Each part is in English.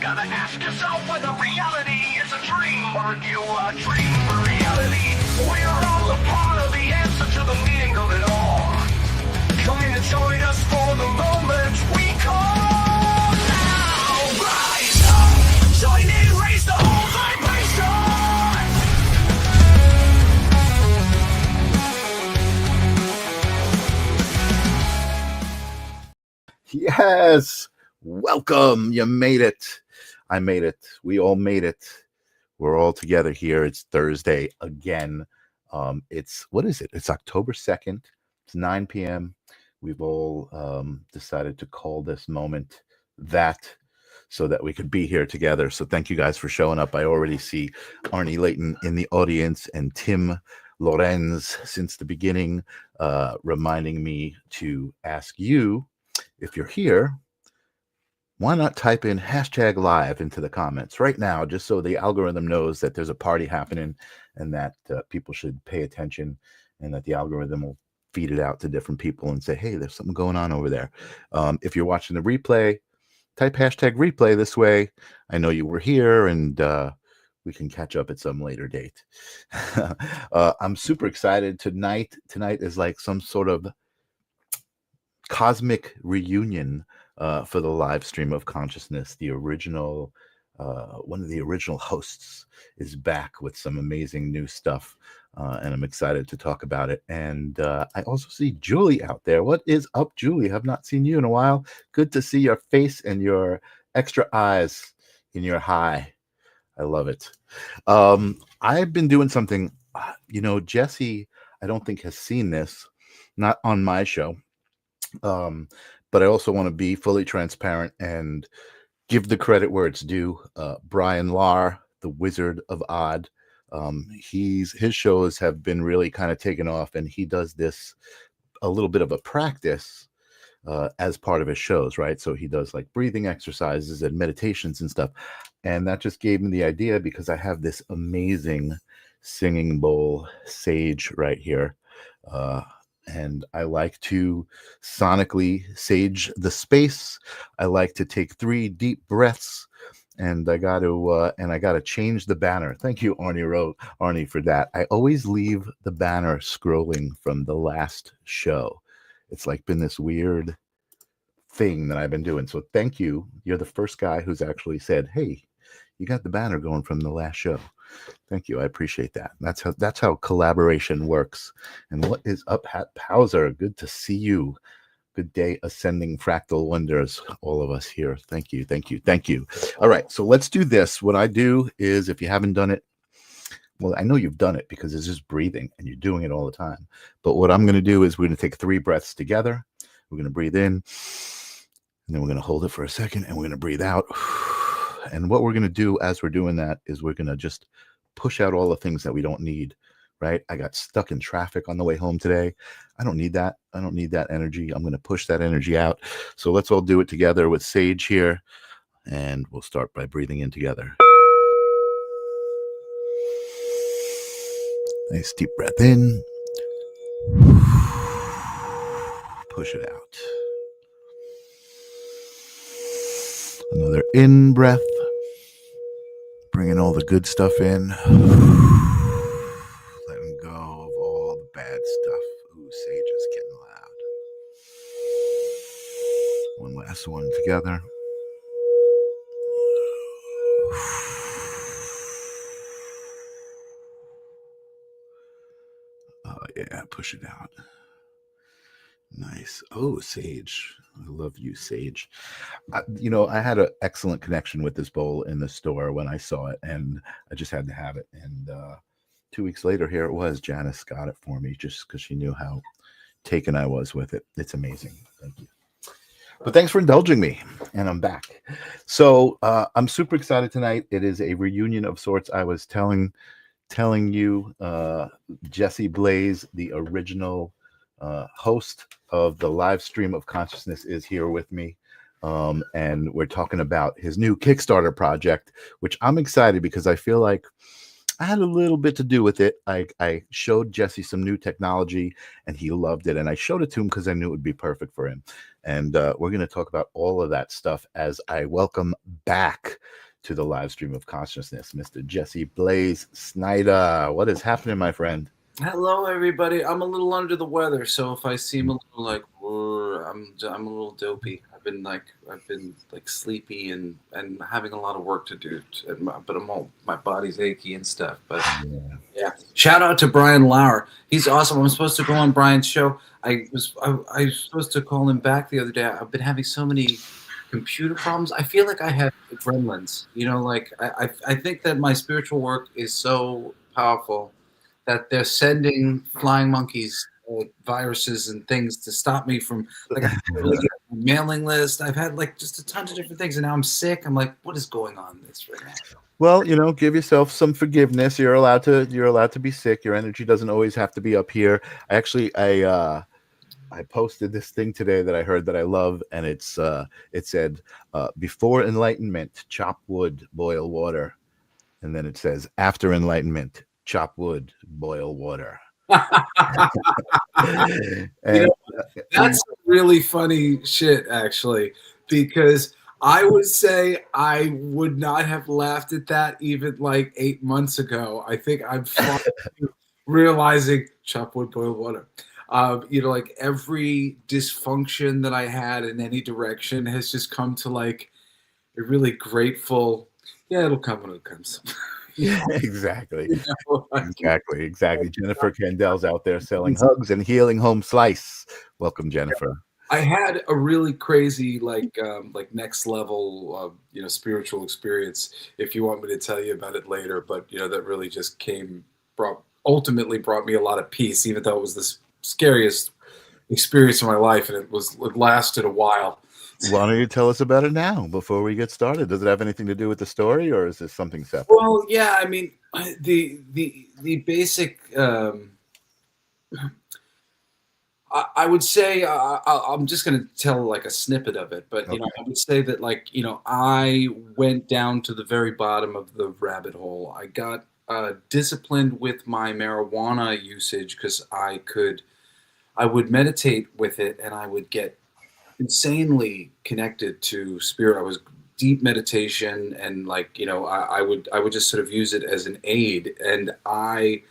gotta ask yourself whether reality is a dream. Are you a dream for reality? We are all a part of the answer to the meaning of it all. Trying to join us for the moment we call now. Rise up, join in, raise the whole vibration. Yes, welcome. You made it. I made it. We all made it. We're all together here. It's Thursday again. What is it? It's October 2nd. It's 9 p.m. We've all decided to call this moment that so that we could be here together. So thank you guys for showing up. I already see Arnie Layton in the audience and Tim Lorenz since the beginning, reminding me to ask you, if you're here, why not type in #live into the comments right now, just so the algorithm knows that there's a party happening and that people should pay attention, and that the algorithm will feed it out to different people and say, hey, there's something going on over there. If you're watching the replay, type #replay this way. I know you were here, and we can catch up at some later date. I'm super excited tonight. Tonight is like some sort of cosmic reunion for the live stream of consciousness. The original, one of the original hosts is back with some amazing new stuff, and I'm excited to talk about it. And I also see Julie out there. What is up, Julie? Have not seen you in a while. Good to see your face and your extra eyes in your high. I love it. I've been doing something, Jesse, I don't think has seen this, not on my show. But I also want to be fully transparent and give the credit where it's due. Brian Lahr, the Wizard of Odd, his shows have been really kind of taken off, and he does this a little bit of a practice as part of his shows, right? So he does like breathing exercises and meditations and stuff, and that just gave me the idea because I have this amazing singing bowl sage right here. And I like to sonically sage the space. I like to take 3 deep breaths, and I got to change the banner. Thank you, Arnie, for that. I always leave the banner scrolling from the last show. It's like been this weird thing that I've been doing. So thank you. You're the first guy who's actually said, "Hey, you got the banner going from the last show." Thank you. I appreciate that. That's how collaboration works. And what is up, Hat Powser? Good to see you. Good day, Ascending Fractal Wonders, all of us here. Thank you. All right, so let's do this. What I do is, if you haven't done it, well, I know you've done it because it's just breathing and you're doing it all the time. But what I'm going to do is we're going to take 3 breaths together. We're going to breathe in, and then we're going to hold it for a second, and we're going to breathe out. And what we're going to do as we're doing that is we're going to just push out all the things that we don't need, right? I got stuck in traffic on the way home today. I don't need that. I don't need that energy. I'm going to push that energy out. So let's all do it together with Sage here. And we'll start by breathing in together. Nice deep breath in. Push it out. Another in breath. Bringing all the good stuff in. Letting go of all the bad stuff. Ooh, Sage is getting loud. One last one together. Oh, yeah, push it out. Nice. Oh, Sage. I love you, Sage. I had an excellent connection with this bowl in the store when I saw it, and I just had to have it. And 2 weeks later, here it was. Janice got it for me just because she knew how taken I was with it. It's amazing. Thank you. But thanks for indulging me, and I'm back. So I'm super excited tonight. It is a reunion of sorts. I was telling you, Jesse Blaze, the original host of the live stream of consciousness, is here with me, and we're talking about his new Kickstarter project, which I'm excited because I feel like I had a little bit to do with it. I showed Jesse some new technology, and he loved it. And I showed it to him because I knew it would be perfect for him. And we're going to talk about all of that stuff as I welcome back to the live stream of consciousness, Mr. Jesse Blaze Snyder. What is happening, my friend? Hello, everybody. I'm a little under the weather, so if I seem a little like I'm a little dopey. I've been like sleepy and having a lot of work to do. But my body's achy and stuff. But yeah. Shout out to Brian Lauer. He's awesome. I'm supposed to go on Brian's show. I was supposed to call him back the other day. I've been having so many computer problems. I feel like I have gremlins. Like I think that my spiritual work is so powerful that they're sending flying monkeys, viruses and things to stop me from, like, I really get a mailing list. I've had like just a ton of different things, and now I'm sick. I'm like, what is going on this right now? Well, give yourself some forgiveness. You're allowed to be sick. Your energy doesn't always have to be up here. I posted this thing today that I heard that I love, and it said, before enlightenment, chop wood, boil water. And then it says, after enlightenment, chop wood, boil water. And, that's really funny shit, actually, because I would say I would not have laughed at that even like 8 months ago. I think I'm realizing chop wood, boil water. Like every dysfunction that I had in any direction has just come to like a really grateful, yeah, it'll come when it comes. Yeah, exactly. Exactly. Jennifer Candel's out there selling hugs and healing home slice. Welcome, Jennifer. I had a really crazy, like next level, spiritual experience. If you want me to tell you about it later, but that really just ultimately brought me a lot of peace, even though it was the scariest experience of my life, and it lasted a while. Why don't you tell us about it now before we get started? Does it have anything to do with the story, or is this something separate? Well, yeah, I mean, the basic. I would say I'm just going to tell like a snippet of it, but Okay. I would say that I went down to the very bottom of the rabbit hole. I got disciplined with my marijuana usage because I would meditate with it, and I would get insanely connected to spirit. I was deep meditation, and I would just sort of use it as an aid, and I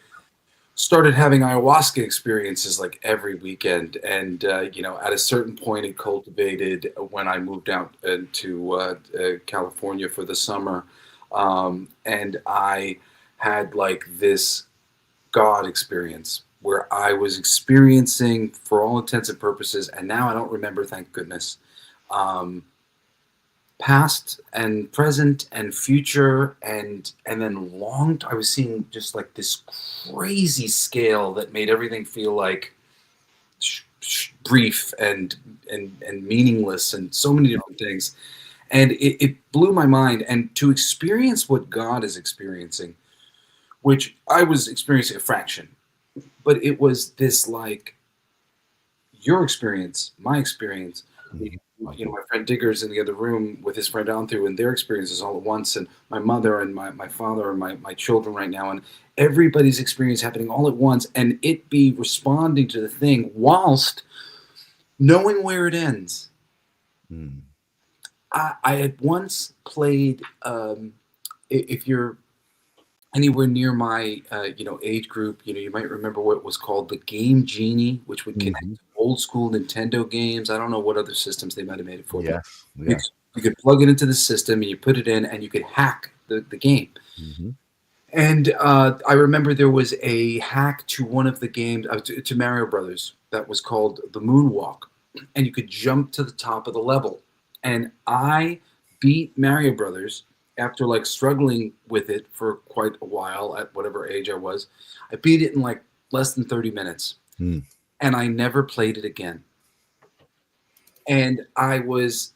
started having ayahuasca experiences like every weekend, and at a certain point it cultivated when I moved out to California for the summer, and I had like this God experience where I was experiencing, for all intents and purposes, and now I don't remember, thank goodness, past and present and future and then I was seeing just like this crazy scale that made everything feel like brief and meaningless and so many different things, and it blew my mind. And to experience what God is experiencing, which I was experiencing a fraction, but it was this like your experience, my experience. My friend Digger's in the other room with his friend Anthu, and their experiences all at once, and my mother and my father and my children right now, and everybody's experience happening all at once, and it be responding to the thing whilst knowing where it ends. I had once played, if you're anywhere near my age group, you might remember what was called the Game Genie, which would connect to old school Nintendo games. I don't know what other systems they might have made it for. Yeah. You could plug it into the system, and you put it in, and you could hack the game. And I remember there was a hack to one of the games, to Mario Brothers, that was called the Moonwalk, and you could jump to the top of the level. And I beat Mario Brothers after like struggling with it for quite a while at whatever age I was. I beat it in like less than 30 minutes, and I never played it again. And I was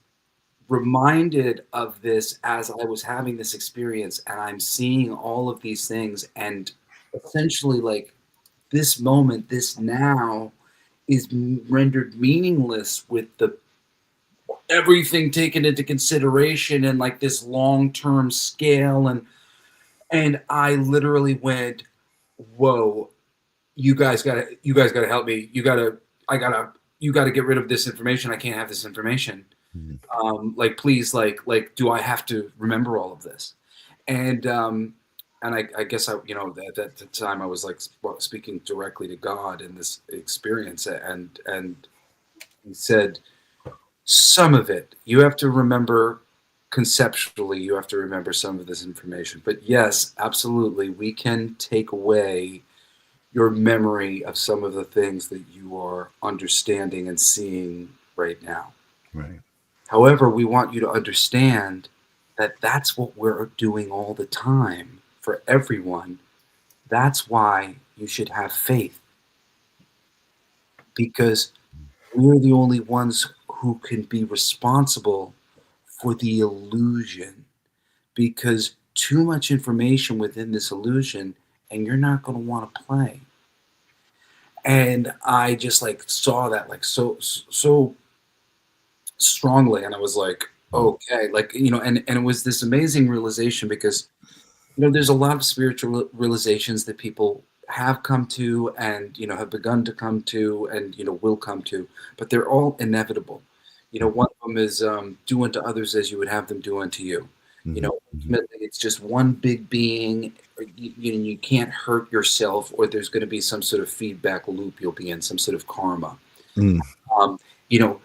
reminded of this as I was having this experience, and I'm seeing all of these things, and essentially like this moment, this now, is rendered meaningless with everything taken into consideration and like this long-term scale. And And I literally went, whoa, you guys gotta help me. You gotta get rid of this information. I can't have this information. Mhm. Like, please, do I have to remember all of this? And I guess at the time I was like speaking directly to God in this experience, and he said, some of it you have to remember conceptually, you have to remember some of this information, but yes, absolutely, we can take away your memory of some of the things that you are understanding and seeing right now. Right. However, we want you to understand that that's what we're doing all the time for everyone. That's why you should have faith, because we're the only ones who can be responsible for the illusion, because too much information within this illusion and you're not going to want to play. And I just like saw that like so strongly, and I was like, okay, like, and it was this amazing realization, because there's a lot of spiritual realizations that people have come to, and have begun to come to, and will come to, but they're all inevitable. One of them is do unto others as you would have them do unto you. Mhm. Ultimately, it's just one big being. You can't hurt yourself, or there's going to be some sort of feedback loop you'll be in, some sort of karma. Mm.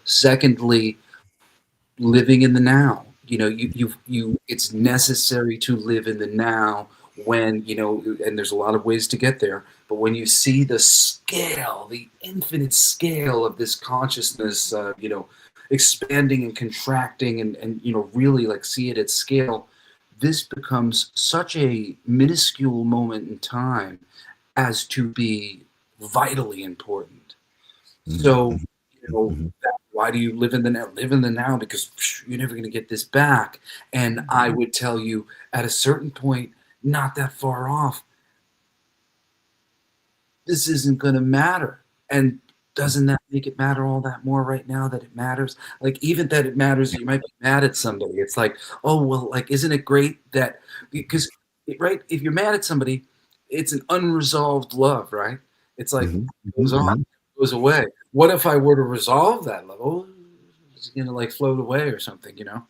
Secondly, living in the now. It's necessary to live in the now when, and there's a lot of ways to get there, but when you see the scale, the infinite scale of this consciousness, expanding and contracting, and really like see it at scale, this becomes such a minuscule moment in time as to be vitally important. So, Mhm. Mhm. why do you live in the now? Live in the now, because you're never going to get this back. And I would tell you, at a certain point, not that far off, this isn't going to matter. And doesn't that make it matter all that more right now that it matters? Like, even that it matters, you might be mad at somebody. It's like, oh, well, like, isn't it great that, because, right, if you're mad at somebody, it's an unresolved love, right? It's like, Mhm. it goes on, Mhm. it goes away. What if I were to resolve that love? Oh, it's going to like float away or something, There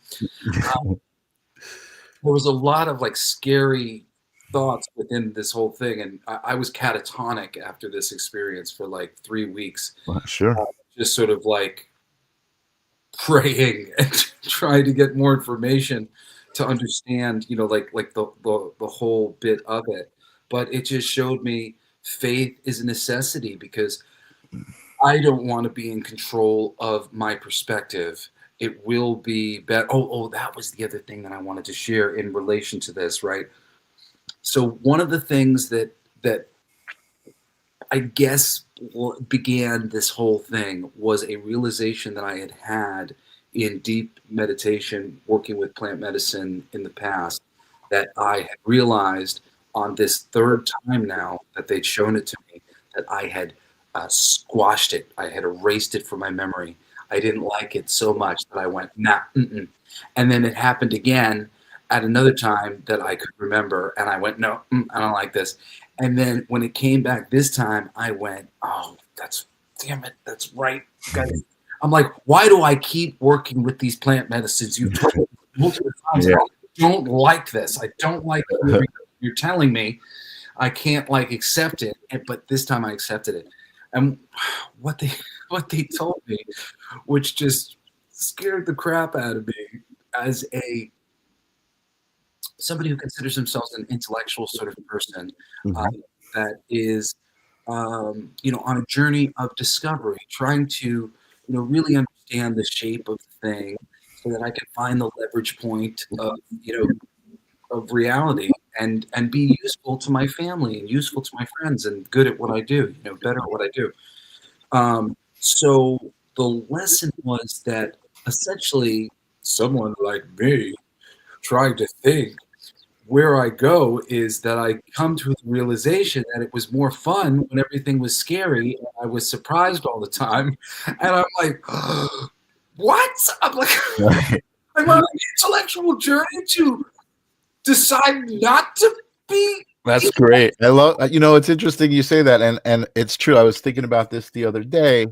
was a lot of like scary thoughts within this whole thing, and I was catatonic after this experience for like 3 weeks, Well, sure. just sort of like praying and trying to get more information to understand, like the whole bit of it. But it just showed me faith is a necessity, because I don't want to be in control of my perspective. It will be better. Oh, that was the other thing that I wanted to share in relation to this, right? So one of the things that I guess began this whole thing was a realization that I had had in deep meditation, working with plant medicine in the past, that I had realized on this third time now that they'd shown it to me, that I had squashed it. I had erased it from my memory. I didn't like it so much that I went, nah, mm-mm. And then it happened again at another time that I could remember, and I went, no, I don't like this. And then when it came back this time, I went, oh, damn it, that's right, guys. I'm like, why do I keep working with these plant medicines? You've told me multiple times, Yeah. I don't like this. I don't like everything you're telling me. I can't like accept it. But this time I accepted it. And what they told me, which just scared the crap out of me, as somebody who considers themselves an intellectual sort of person, Mhm. that is, on a journey of discovery, trying to, really understand the shape of the thing, so that I can find the leverage point of reality, and be useful to my family and useful to my friends and good at what I do, better at what I do. So the lesson was that essentially someone like me trying to think, where I go is that I come to the realization that it was more fun when everything was scary and I was surprised all the time. And I'm like, what? I'm like, Right. I'm on an intellectual journey to decide not to That's great. I love, it's interesting you say that, and it's true. I was thinking about this the other day,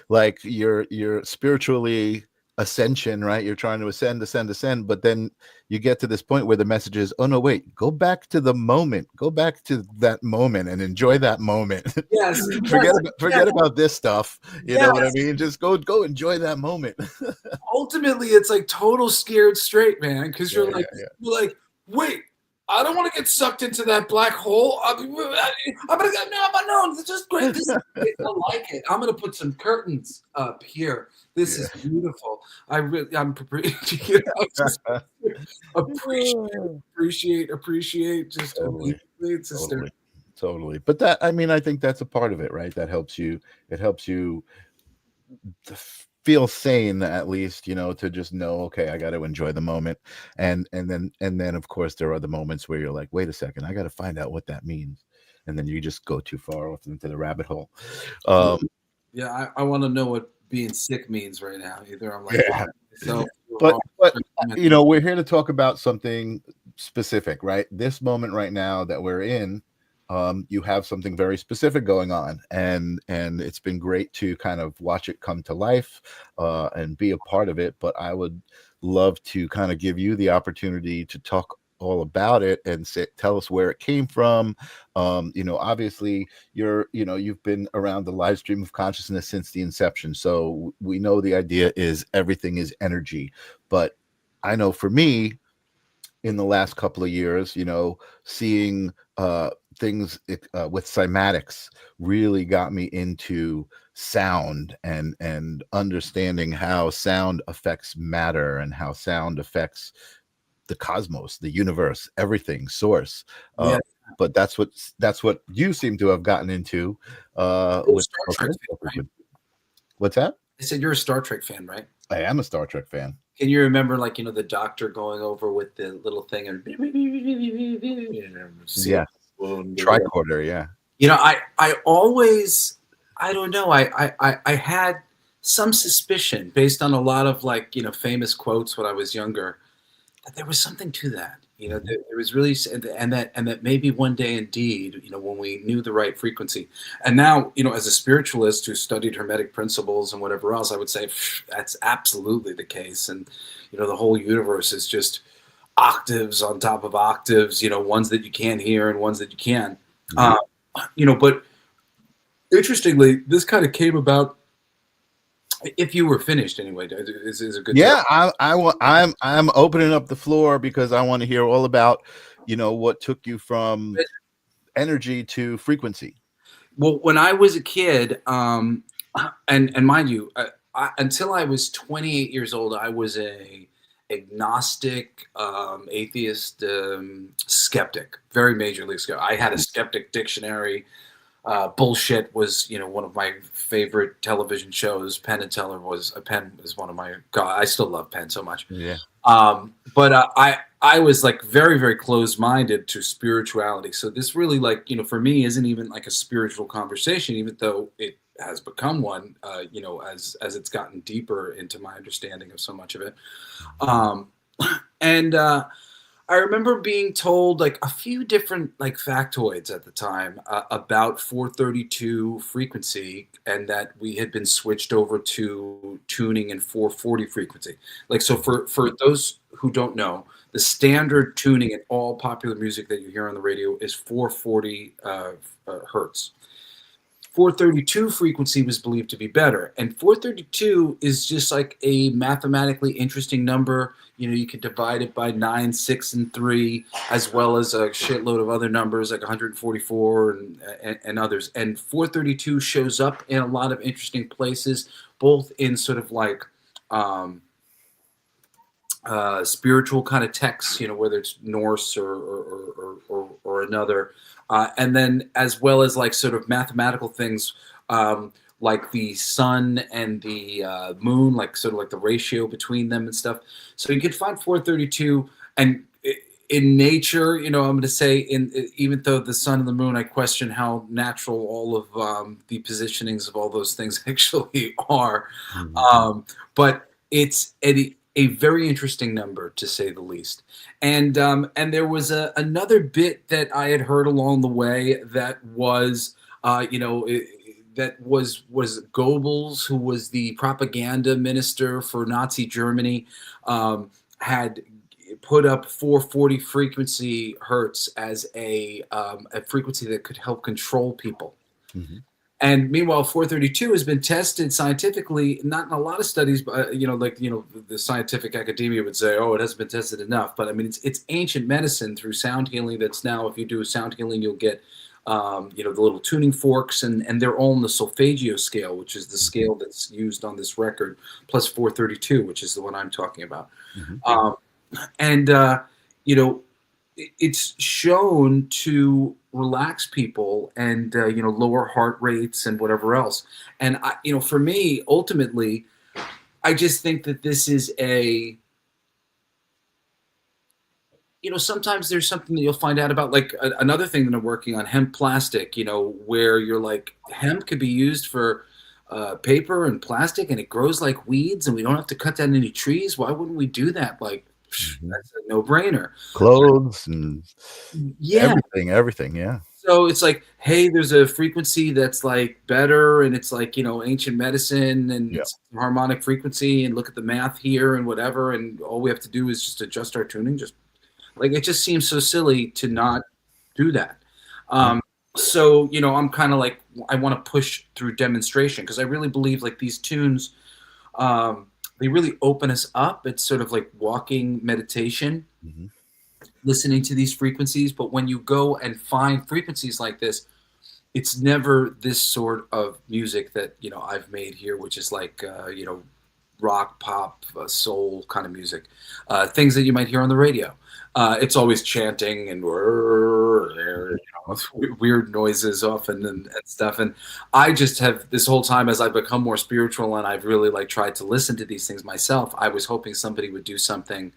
like you're spiritually ascension, right? You're trying to ascend, but then you get to this point where the message is, oh no, wait, go back to the moment, go back to that moment and enjoy that moment. Yes, Forget about this stuff. You know what I yes. mean? Just go enjoy that moment. Ultimately, it's like total scared straight, man, because Yeah, you're like, wait, I don't want to get sucked into that black hole. I'm gonna go, no, this is great. This is great. I like it. I'm gonna put some curtains up here. This is beautiful. I'm just appreciate just Totally. immediately. It's just Totally. But that, I mean, I think that's a part of it, right? That helps you. It helps you to feel sane, at least, to just know, okay, I got to enjoy the moment. And then of course there are the moments where you're like, wait a second, I got to find out what that means. And then you just go too far off into the rabbit hole. Yeah, I want to know what being sick means right now. Either I'm like, Yeah. so, But we're here to talk about something specific, right? This moment right now that we're in, you have something very specific going on, and it's been great to kind of watch it come to life and be a part of it. But I would love to kind of give you the opportunity to talk all about it and tell us where it came from. Obviously you've been around the live stream of consciousness since the inception, so we know the idea is everything is energy. But I know for me, in the last couple of years, seeing things with cymatics really got me into sound and understanding how sound affects matter and how sound affects the cosmos, the universe, everything, source. Yeah. But that's what you seem to have gotten into with Star Trek fan, right? What's that? I said you're a Star Trek fan, right? I am a Star Trek fan. Can you remember, like, the doctor going over with the little thing and Yeah. Tricorder, yeah. I always, I don't know, I had some suspicion based on a lot of, like, famous quotes when I was younger, that there was something to that. There was really, and that maybe one day, indeed, when we knew the right frequency. And now, as a spiritualist who studied Hermetic principles and whatever else, I would say that's absolutely the case. And the whole universe is just octaves on top of octaves. Ones that you can't hear and ones that you can. But interestingly, this kind of came about. If you were finished anyway, is a good. Yeah, I'm opening up the floor because I want to hear all about, what took you from energy to frequency. Well, when I was a kid, and mind you, until I was 28 years old, I was a agnostic, atheist, skeptic, very majorly skeptic. I had a skeptic dictionary. Bullshit was, one of my favorite television shows. Penn and Teller was one of my. God, I still love Penn so much. Yeah. But I was like very, very closed-minded to spirituality. So this really, like, for me, isn't even like a spiritual conversation, even though it has become one. As it's gotten deeper into my understanding of so much of it. And I remember being told, like, a few different, like, factoids at the time about 432 frequency, and that we had been switched over to tuning in 440 frequency. Like, so for those who don't know, the standard tuning in all popular music that you hear on the radio is 440 hertz. 432 frequency was believed to be better, and 432 is just like a mathematically interesting number. You can divide it by 9, 6, and 3, as well as a shitload of other numbers like 144 and others. And 432 shows up in a lot of interesting places, both in sort of like spiritual kind of texts, whether it's Norse or another, and then as well as like sort of mathematical things, like the sun and the moon, like sort of like the ratio between them and stuff. So you could find 432, and in nature, I'm going to say, even though the sun and the moon, I question how natural all of the positionings of all those things actually are, but it's a very interesting number, to say the least. And there was another bit that I had heard along the way that was, that was Goebbels, who was the propaganda minister for Nazi Germany, had put up 440 frequency hertz as a frequency that could help control people. Mhm. And meanwhile, 432 has been tested scientifically, not in a lot of studies, but the scientific academia would say, oh, it hasn't been tested enough. But I mean, it's ancient medicine through sound healing. That's now, if you do sound healing, you'll get, the little tuning forks, and they're all on the Solfeggio scale, which is the scale that's used on this record, plus 432, which is the one I'm talking about. Mhm. And it's shown to relax people and lower heart rates and whatever else. And for me, ultimately, I just think that this is sometimes there's something that you'll find out about, like another thing that I'm working on, hemp plastic, where you're like, hemp could be used for paper and plastic, and it grows like weeds, and we don't have to cut down any trees. Why wouldn't we do that? Like, Mhm. that's a no-brainer. Clothes and Yeah. everything. Yeah. So it's like, hey, there's a frequency that's like better, and it's like, ancient medicine, and Yeah. it's harmonic frequency, and look at the math here and whatever, and all we have to do is just adjust our tuning. Just like, it just seems so silly to not do that. So, I'm kind of like, I want to push through demonstration, because I really believe like these tunes, they really open us up. It's sort of like walking meditation, Mhm. listening to these frequencies. But when you go and find frequencies like this, it's never this sort of music that I've made here, which is like rock, pop, soul kind of music, things that you might hear on the radio. It's always chanting and weird noises often, and stuff. And I just have, this whole time, as I've become more spiritual and I've really like tried to listen to these things myself, I was hoping somebody would do something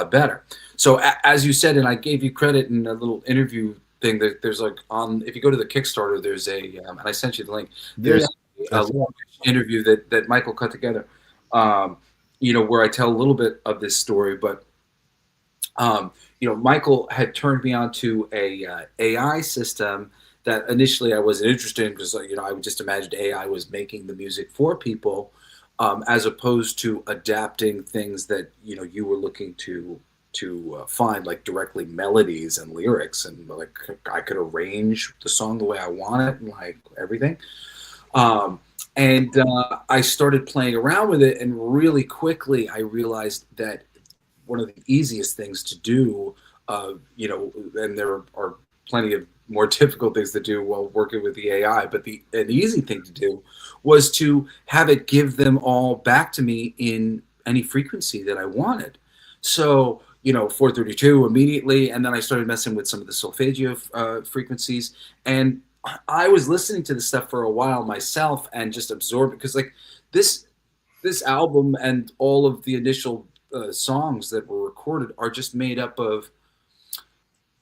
better. So as you said, and I gave you credit in a little interview thing, that there's like, if you go to the Kickstarter, there's and I sent you the link. There's a long interview that Michael cut together, where I tell a little bit of this story. But Michael had turned me on to a AI system that initially I wasn't interested in, because I would just imagined AI was making the music for people, as opposed to adapting things that you were looking to find, like directly melodies and lyrics, and like I could arrange the song the way I want it and like everything. And I started playing around with it, and really quickly I realized that one of the easiest things to do, and there are plenty of more difficult things to do while working with the AI, but an easy thing to do was to have it give them all back to me in any frequency that I wanted. So, 432 immediately, and then I started messing with some of the Solfeggio frequencies, and I was listening to this stuff for a while myself and just absorbed it, because like this album and all of the initial songs that were recorded are just made up of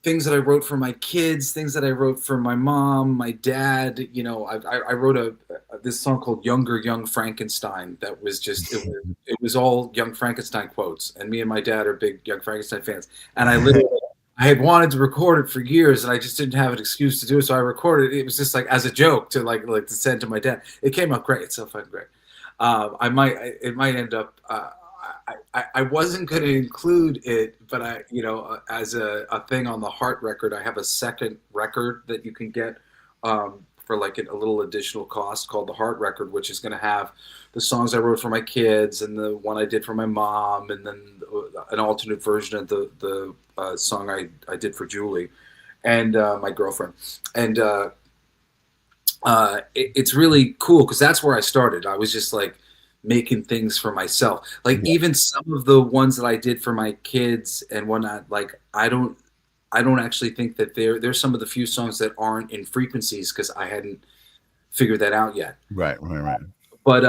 things that I wrote for my kids, things that I wrote for my mom, my dad. I wrote this song called Young Frankenstein that was just, it was all Young Frankenstein quotes, and me and my dad are big Young Frankenstein fans. And I had wanted to record it for years, and I just didn't have an excuse to do it, so I recorded it. It was just like as a joke to like to send to my dad. It came out great. It's so fucking great. It might end up. I wasn't going to include it, but as a thing on the Heart record, I have a second record that you can get for like a little additional cost, called the Heart record, which is going to have the songs I wrote for my kids and the one I did for my mom, and then an alternate version of the song I did for Julie and my girlfriend. And it's really cool, because that's where I started. I was just like making things for myself. Like even some of the ones that I did for my kids and whatnot, like I don't actually think that there's some of the few songs that aren't in frequencies, because I hadn't figured that out yet. Right. But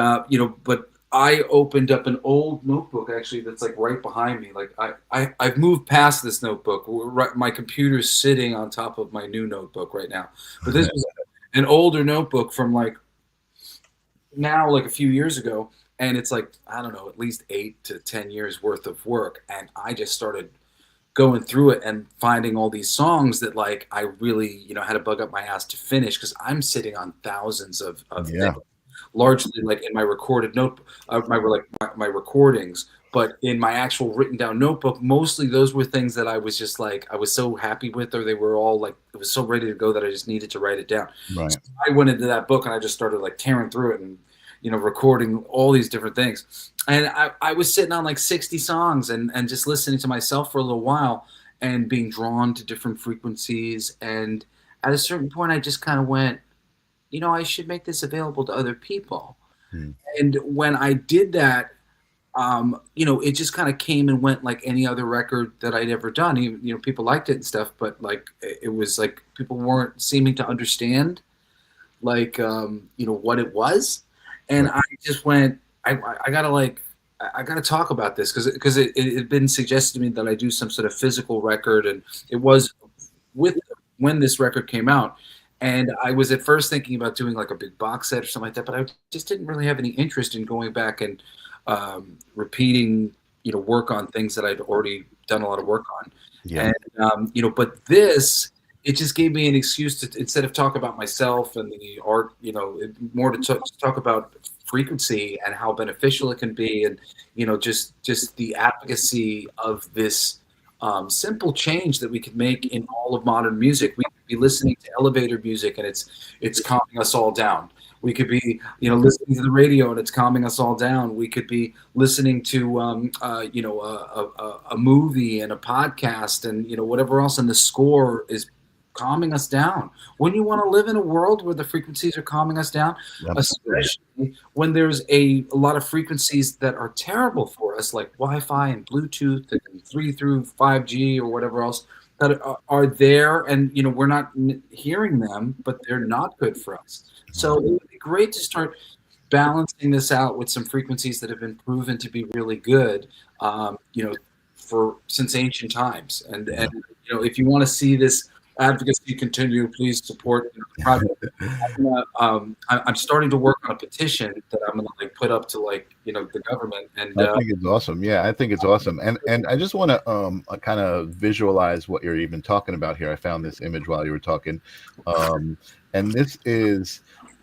but I opened up an old notebook actually that's like right behind me. Like I've moved past this notebook. My computer's sitting on top of my new notebook right now. But this was an older notebook from like a few years ago, And it's like, I don't know, at least 8 to 10 years worth of work. And I just started going through it and finding all these songs that like I really, had to bug up my ass to finish, because I'm sitting on thousands of Yeah. things, largely like in my recorded notebook, my recordings, but in my actual written down notebook, mostly those were things that I was just like, I was so happy with, or they were all like, it was so ready to go that I just needed to write it down. So Right. I went into that book and I just started like tearing through it and, recording all these different things. And I was sitting on like 60 songs and just listening to myself for a little while and being drawn to different frequencies. And at a certain point, I just kind of went, I should make this available to other people. Hmm. And when I did that, it just kind of came and went like any other record that I'd ever done. People liked it and stuff, but like it was like people weren't seeming to understand like what it was. And I just went, I gotta talk about this, because it had been suggested to me that I do some sort of physical record, and it was with when this record came out. And I was at first thinking about doing like a big box set or something like that, but I just didn't really have any interest in going back and repeating, work on things that I'd already done a lot of work on. Yeah. And but this, it just gave me an excuse to, instead of talk about myself and the art, more to talk about frequency and how beneficial it can be, and just the advocacy of this simple change that we could make in all of modern music. We could be listening to elevator music and it's calming us all down. We could be, listening to the radio and it's calming us all down. We could be listening to, a movie and a podcast and, whatever else, and the score is calming us down. Wouldn't you want to live in a world where the frequencies are calming us down? Absolutely. Especially when there's a lot of frequencies that are terrible for us, like Wi-Fi and Bluetooth and 3 through 5G or whatever else that are there, and we're not hearing them, but they're not good for us. So it would be great to start balancing this out with some frequencies that have been proven to be really good, since ancient times. And if you want to see this advocacy continue, please support the project. I'm starting to work on a petition that I'm going to like put up to the government. And I think it's awesome. Yeah, I think it's awesome. And I just want to kind of visualize what you're even talking about here. I found this image while you were talking, and this is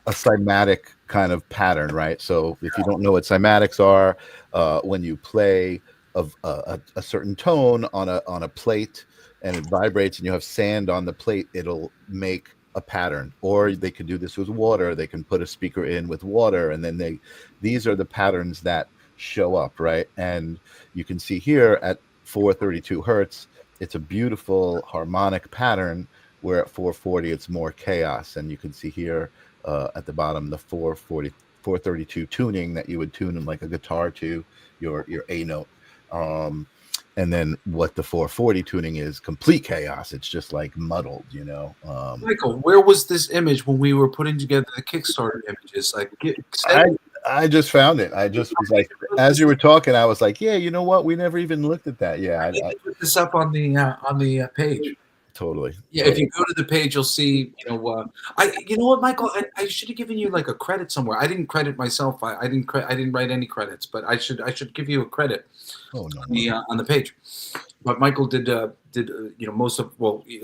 a cymatic kind of pattern, right? So if you don't know what cymatics are, when you play a certain tone on a plate and it vibrates and you have sand on the plate, it'll make a pattern. Or they could do this with water. They can put a speaker in with water, and then these are the patterns that show up, right? And you can see here at 432 hertz, it's a beautiful harmonic pattern, where at 440 it's more chaos. And you can see here at the bottom the 432 tuning that you would tune in like a guitar to your A note. And then what the 440 tuning is, complete chaos. It's just like muddled, Michael, where was this image when we were putting together the Kickstarter images? Like, I just found it. I just was like, as you were talking, I was like, yeah, you know what? We never even looked at that. Yeah, I put this up on the page. Totally. Yeah, if you go to the page, you'll see. You know what, Michael? I should have given you like a credit somewhere. I didn't credit myself. I didn't write any credits, but I should give you a credit. Oh, no. On the page. But Michael did most of,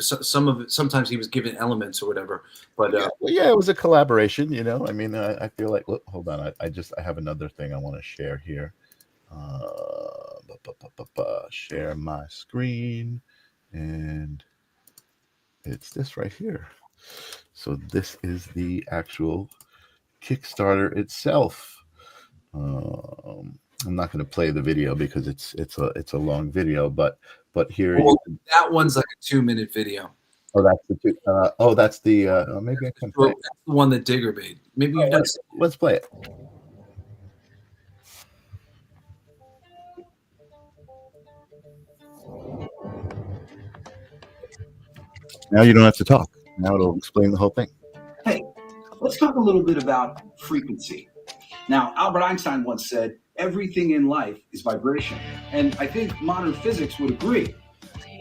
some of it. Sometimes he was given elements or whatever. But yeah, it was a collaboration. I mean, I feel like, look, hold on, I have another thing I want to share here. Share my screen, and it's this right here. So this is the actual Kickstarter itself. I'm not going to play the video because it's a long video, but here. That one's like a 2-minute video. Oh, that's the that's the maybe I can play. That's the one that Digger made. Maybe you've done. Let's play it. Now you don't have to talk. Now it'll explain the whole thing. Hey, let's talk a little bit about frequency. Now, Albert Einstein once said, everything in life is vibration. And I think modern physics would agree.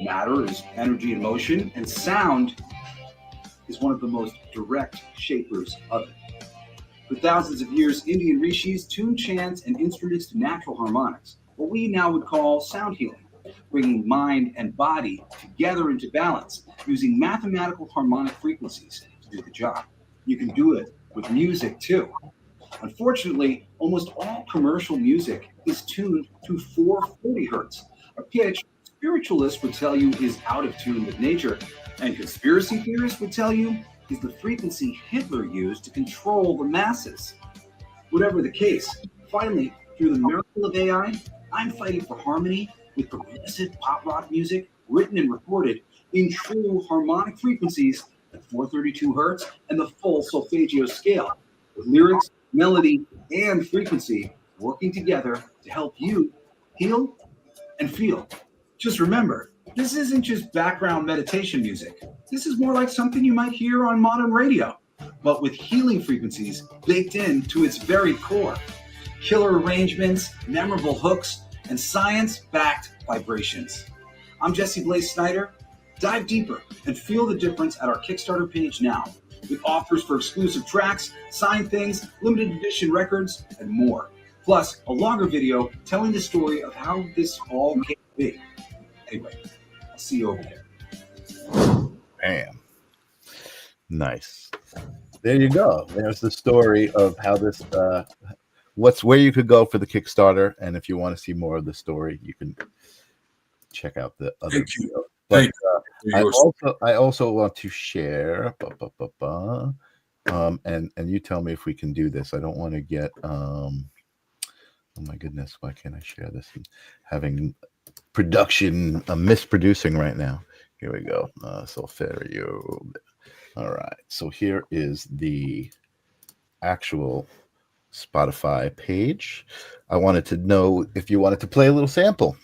Matter is energy in motion, and sound is one of the most direct shapers of it. For thousands of years, Indian rishis tuned chants and instruments to natural harmonics, what we now would call sound healing, bringing mind and body together into balance using mathematical harmonic frequencies to do the job. You can do it with music too. Unfortunately, almost all commercial music is tuned to 440 hertz, a pitch spiritualists would tell you is out of tune with nature, and conspiracy theorists would tell you is the frequency Hitler used to control the masses. Whatever the case, finally, through the miracle of AI, I'm fighting for harmony with progressive pop rock music written and recorded in true harmonic frequencies at 432 hertz and the full solfeggio scale, with lyrics, melody, and frequency working together to help you heal and feel. Just remember, this isn't just background meditation music. This is more like something you might hear on modern radio, but with healing frequencies baked into its very core. Killer arrangements, memorable hooks, and science-backed vibrations. I'm Jesse Blaze Snyder. Dive deeper and feel the difference at our Kickstarter page now, with offers for exclusive tracks, signed things, limited edition records, and more. Plus, a longer video telling the story of how this all came to be. Anyway, I'll see you over there. Bam. Nice. There you go. There's the story of how this where you could go for the Kickstarter, and if you want to see more of the story, you can check out the other video. But I also want to share and you tell me if we can do this. I don't want to get oh my goodness, why can't I share this? I'm having production, I'm misproducing right now. Here we go. Solfeggio. All right. So here is the actual Spotify page. I wanted to know if you wanted to play a little sample.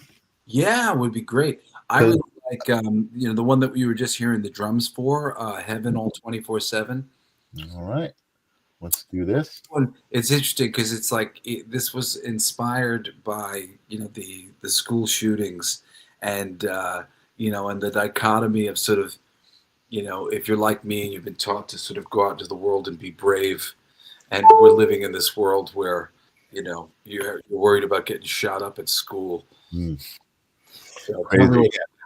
Yeah, it would be great. I would like the one that we were just hearing the drums for, Heaven All 24/7. All right. Let's do this. It's interesting because it's like this was inspired by the school shootings and and the dichotomy of sort of if you're like me and you've been taught to sort of go out into the world and be brave, and we're living in this world where you're worried about getting shot up at school. So,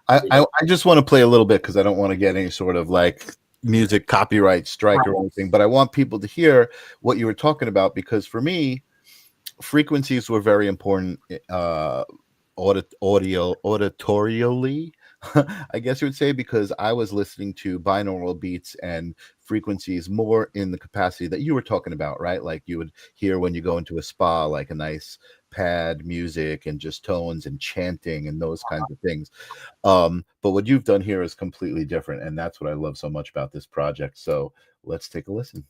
I just want to play a little bit because I don't want to get any sort of like music copyright strike or anything, but I want people to hear what you were talking about, because for me, frequencies were very important auditorially, I guess you would say, because I was listening to binaural beats and frequencies more in the capacity that you were talking about, right? Like you would hear when you go into a spa, like a nice pad music and just tones and chanting and those kinds of things. But what you've done here is completely different, and that's what I love so much about this project. So let's take a listen.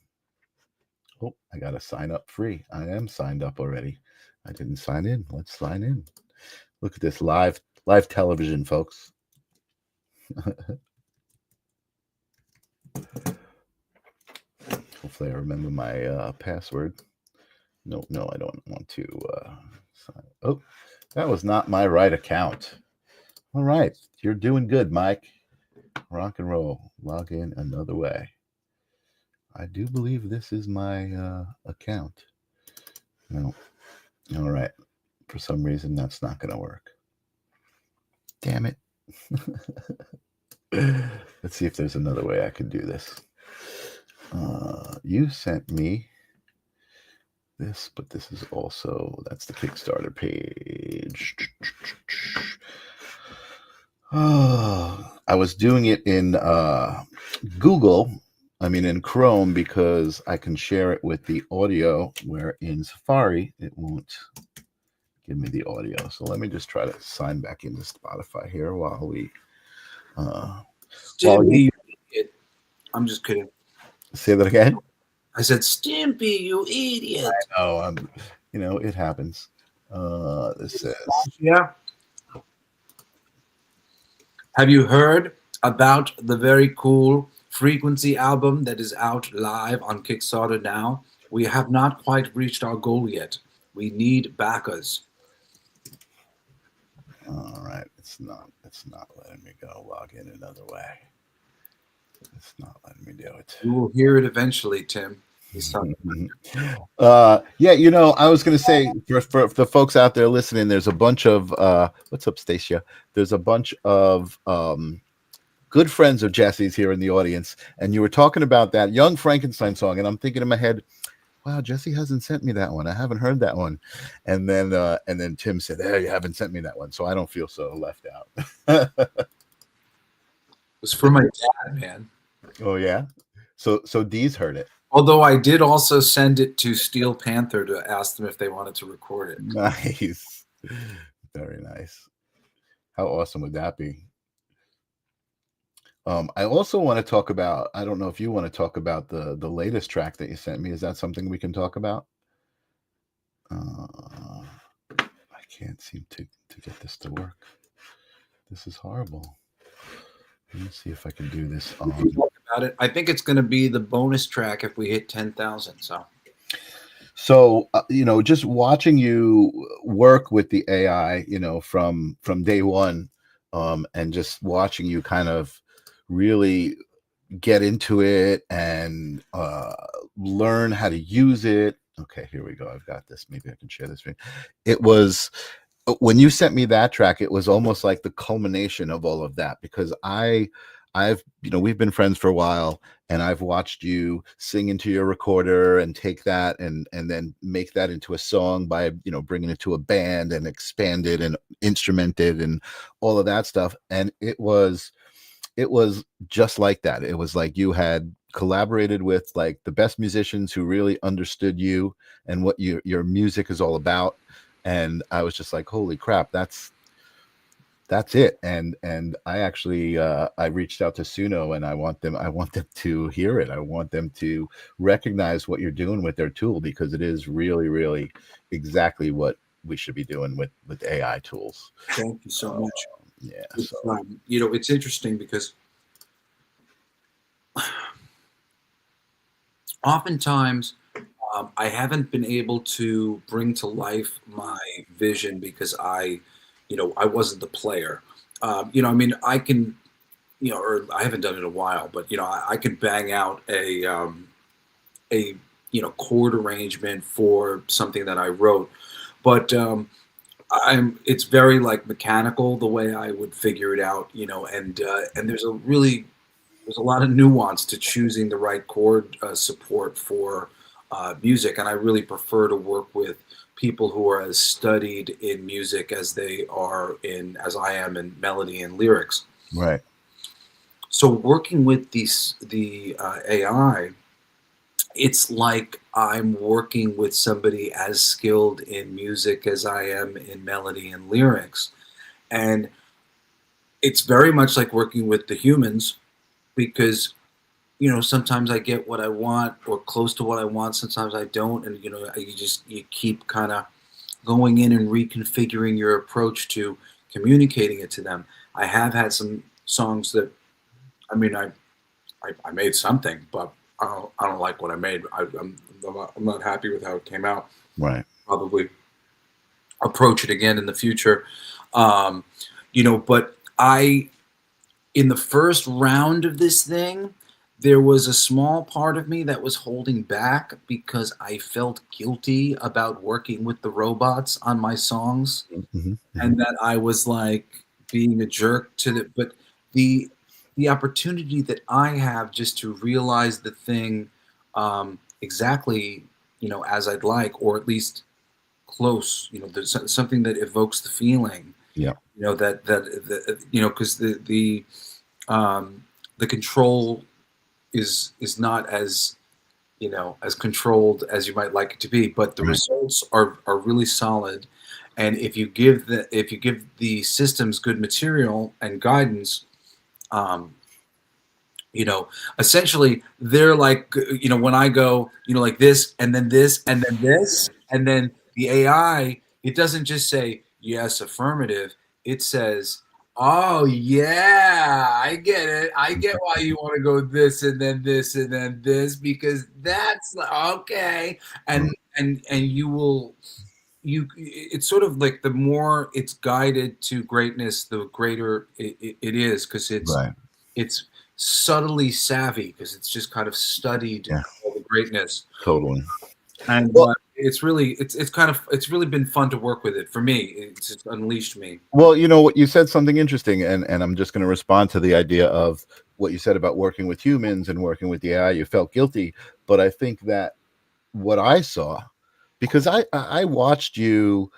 Oh, I gotta sign up free. I am signed up already. I didn't sign in. Let's sign in. Look at this live television, folks. Hopefully I remember my password. No, I don't want to sign. Oh, that was not my right account. All right, you're doing good, Mike. Rock and roll. Log in another way. I do believe this is my account. No. All right. For some reason, that's not going to work. Damn it. Let's see if there's another way I could do this. You sent me this, but this is also, that's the Kickstarter page. I was doing it in in Chrome, because I can share it with the audio, where in Safari it won't give me the audio. So let me just try to sign back into Spotify here while we Stimpy, I'm just kidding. Say that again. I said, Stimpy, you idiot. I know, it happens. This says, yeah. Have you heard about the very cool Frequency album that is out live on Kickstarter now? We have not quite reached our goal yet. We need backers. All right, it's not letting me go. Log in another way. It's not letting me do it. You will hear it eventually, Tim. Yeah, I was going to say for the folks out there listening, there's a bunch of what's up, Stacia? There's a bunch of good friends of Jesse's here in the audience, and you were talking about that Young Frankenstein song, and I'm thinking in my head, wow, Jesse hasn't sent me that one. I haven't heard that one. And then Tim said, hey, you haven't sent me that one, so I don't feel so left out. It was for my dad, man. Oh yeah. So Dee's heard it. Although I did also send it to Steel Panther to ask them if they wanted to record it. Nice. Very nice. How awesome would that be? I also want to talk about, I don't know if you want to talk about the latest track that you sent me. Is that something we can talk about? I can't seem to get this to work. This is horrible. Let me see if I can do this. Talk about it. I think it's going to be the bonus track if we hit 10,000. So just watching you work with the AI, from day one, and just watching you kind of really get into it and learn how to use it. Okay, here we go. I've got this. Maybe I can share this screen. It was, when you sent me that track, it was almost like the culmination of all of that, because we've been friends for a while, and I've watched you sing into your recorder and take that and then make that into a song by, bringing it to a band and expand it and instrument it and all of that stuff. And it was just like that. It was like you had collaborated with like the best musicians who really understood you and what your music is all about. And I was just like, holy crap, that's it. And I actually I reached out to Suno, and I want them to hear it. I want them to recognize what you're doing with their tool, because it is really, really exactly what we should be doing with AI tools. Thank you so much. Yeah. It's interesting because oftentimes I haven't been able to bring to life my vision because I wasn't the player. I can, or I haven't done it in a while, but I could bang out a chord arrangement for something that I wrote, but it's very like mechanical the way I would figure it out, and there's a lot of nuance to choosing the right chord support for music, and I really prefer to work with people who are as studied in music as I am in melody and lyrics. Right. So working with the AI, it's like I'm working with somebody as skilled in music as I am in melody and lyrics. And it's very much like working with the humans, because sometimes I get what I want or close to what I want, sometimes I don't, and you keep kind of going in and reconfiguring your approach to communicating it to them. I have had some songs that, I made something, but I don't like what I made. I'm not happy with how it came out. Right. Probably approach it again in the future. But in the first round of this thing, there was a small part of me that was holding back because I felt guilty about working with the robots on my songs, and that I was like being a jerk to it. But the opportunity that I have just to realize the thing exactly, as I'd like, or at least close, there's something that evokes the feeling. Yeah. Because the control is not as as controlled as you might like it to be, but the results are really solid. And if you give the systems good material and guidance, essentially they're like, when I go, like this and then this and then this, and then the AI, it doesn't just say yes, affirmative. It says, oh yeah, I get it. I get why you want to go this and then this and then this, because that's okay. And it's sort of like the more it's guided to greatness, the greater it is, because it's subtly savvy, because it's just kind of studied all the greatness. Totally. And Well, it's really it's really been fun to work with it for me. It's just unleashed me. well, you know what, you said something interesting, and I'm just going to respond to the idea of what you said about working with humans and working with the AI. You felt guilty, but I think that what I saw, because I watched you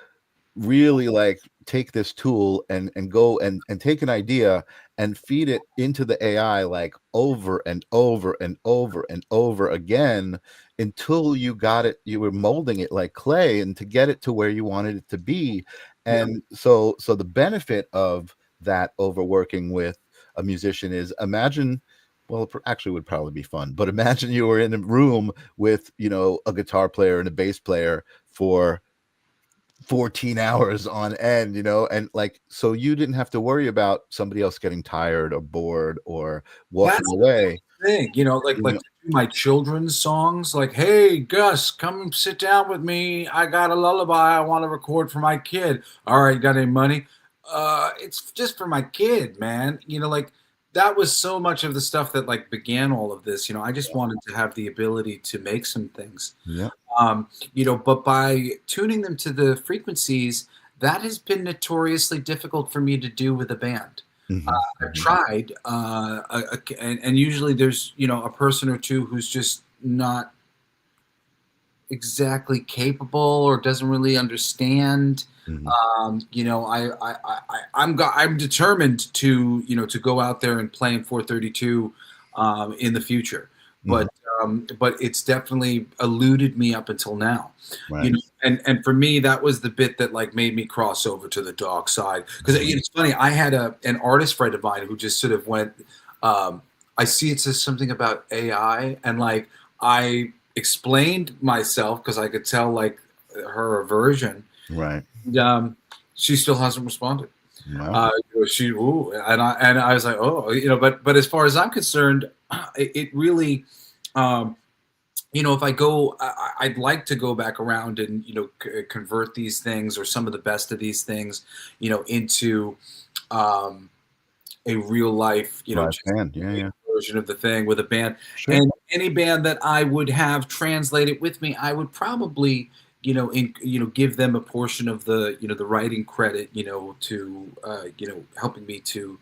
really like take this tool and go and take an idea and feed it into the AI like over and over and over and over again until you got it, you were molding it like clay, and to get it to where you wanted it to be. Yeah. And so the benefit of that overworking with a musician is, imagine, well, it actually would probably be fun, but imagine you were in a room with, you know, a guitar player and a bass player for 14 hours on end, you know, and like, so you didn't have to worry about somebody else getting tired or bored or walking That's away. the thing, you know, You like know, my children's songs, like, "Hey, Gus, come sit down with me. I got a lullaby I want to record for my kid." All right, got any money? It's just for my kid, man. You know, like that was so much of the stuff that like began all of this. You know, I just wanted to have the ability to make some things. yeah. You know, but by tuning them to the frequencies, that has been notoriously difficult for me to do with a band. Mhm, I've mhm. tried, and usually there's, you know, a person or two who's just not exactly capable or doesn't really understand. Mhm. You know, I'm determined to, you know, to go out there and play in 432 in the future, Mhm. but it's definitely eluded me up until now. You Right. know, and for me, that was the bit that like made me cross over to the dark side. Because Mhm. it's funny, I had an artist friend of mine who just sort of went, um, I see it says something about AI, and like I explained myself because I could tell like her aversion. Right. And, she still hasn't responded. Well, She ooh, and I was like, oh, you know, but as far as I'm concerned, it really, um, you know, if I go, I'd like to go back around and, you know, convert these things or some of the best of these things, you know, into um, a real life, you know, live just band. Yeah, yeah. version of the thing with a band. Sure. And any band that I would have translate it with me, I would probably, you know, give them a portion of the, you know, the writing credit, you know, to, you know, helping me to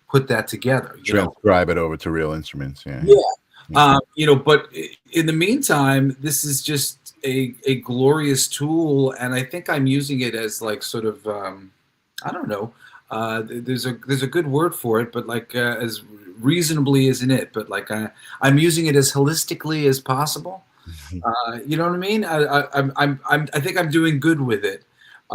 put that together, you know. Transcribe it over to real instruments. Yeah, yeah. Yeah. Okay. You know, but in the meantime, this is just a glorious tool, and I think I'm using it as like sort of I don't know. There's a good word for it, but like as reasonably isn't it? But like I'm using it as holistically as possible. You know what I mean? I think I'm doing good with it.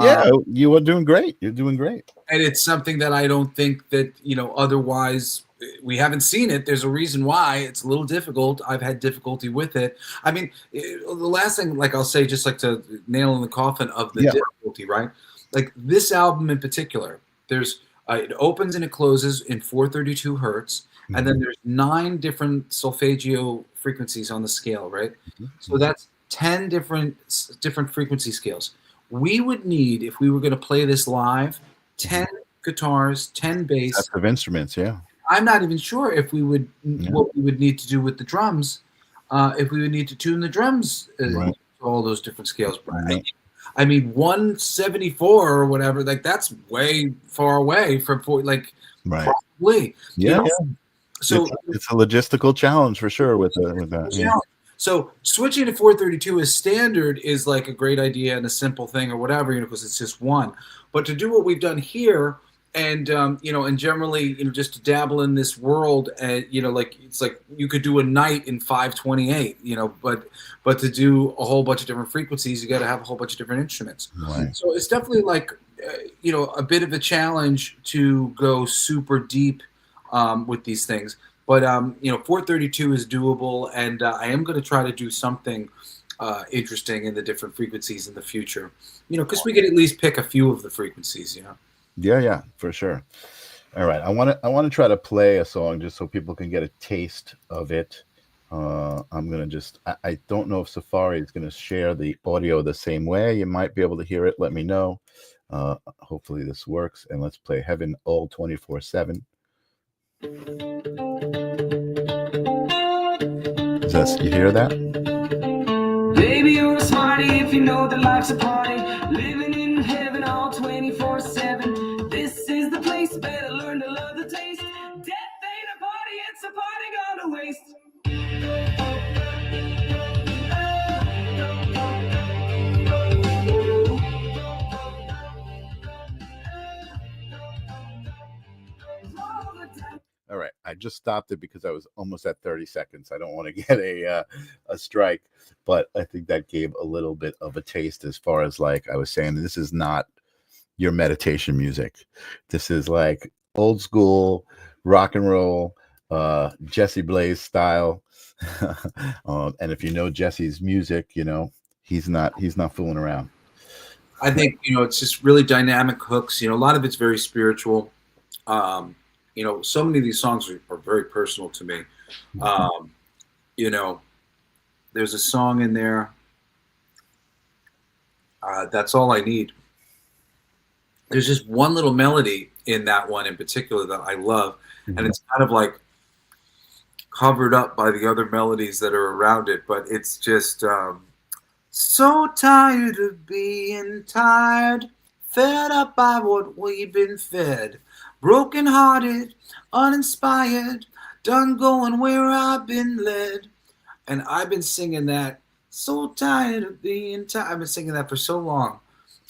Yeah, you are doing great. You're doing great. And it's something that I don't think that, you know, otherwise we haven't seen it. There's a reason why it's a little difficult. I've had difficulty with it. I mean, the last thing, like I'll say, just like to nail in the coffin of the Yeah. difficulty, right? Like this album in particular, there's it opens and it closes in 432 hertz, and then Mhm. there's 9 different solfeggio frequencies on the scale, right? Mhm. So Mhm. that's 10 different frequency scales. We would need, if we were going to play this live, 10 Mhm. guitars, 10 bass. Sets of instruments. Yeah. I'm not even sure if we would Yeah. what we would need to do with the drums, if we would need to tune the drums Right. to all those different scales. But Yeah. I mean, 174 or whatever, like that's way far away from like Right. probably, you Yeah. know. Yeah. So It's a logistical challenge for sure with that. Yeah. challenge. So switching to 432 as standard is like a great idea and a simple thing or whatever, you know, because it's just one. But to do what we've done here, and you know, and generally, you know, just to dabble in this world, and you know, like it's like you could do a night in 528, you know, but to do a whole bunch of different frequencies, you got to have a whole bunch of different instruments. Right. So it's definitely like you know, a bit of a challenge to go super deep with these things. But you know, 432 is doable, and I am going to try to do something interesting in the different frequencies in the future. You know, because we could at least pick a few of the frequencies. You know. Yeah. Yeah. For sure. All right. I want to try to play a song just so people can get a taste of it. I'm gonna just. I don't know if Safari is gonna share the audio the same way. You might be able to hear it. Let me know. Hopefully this works. And let's play Heaven All 24/7. You hear that? Baby, you're a smarty if you know that life's a party. Living in heaven all 24/7. This is the place, better learn to love the taste. Death ain't a party, it's a party gone to waste. All right, I just stopped it because I was almost at 30 seconds. I don't want to get a strike, but I think that gave a little bit of a taste as far as, like I was saying, this is not your meditation music. This is like old school rock and roll, Jesse Blaze style. And if you know Jesse's music, you know he's not fooling around. I think, you know, it's just really dynamic hooks. You know, a lot of it's very spiritual. You know, so many of these songs are very personal to me. You know, there's a song in there, That's All I Need. There's just one little melody in that one in particular that I love. And it's kind of like covered up by the other melodies that are around it. But it's just so tired of being tired, fed up by what we've been fed. Broken-hearted, uninspired, done going where I've been led. And I've been singing that, so tired of being tired. I've been singing that for so long.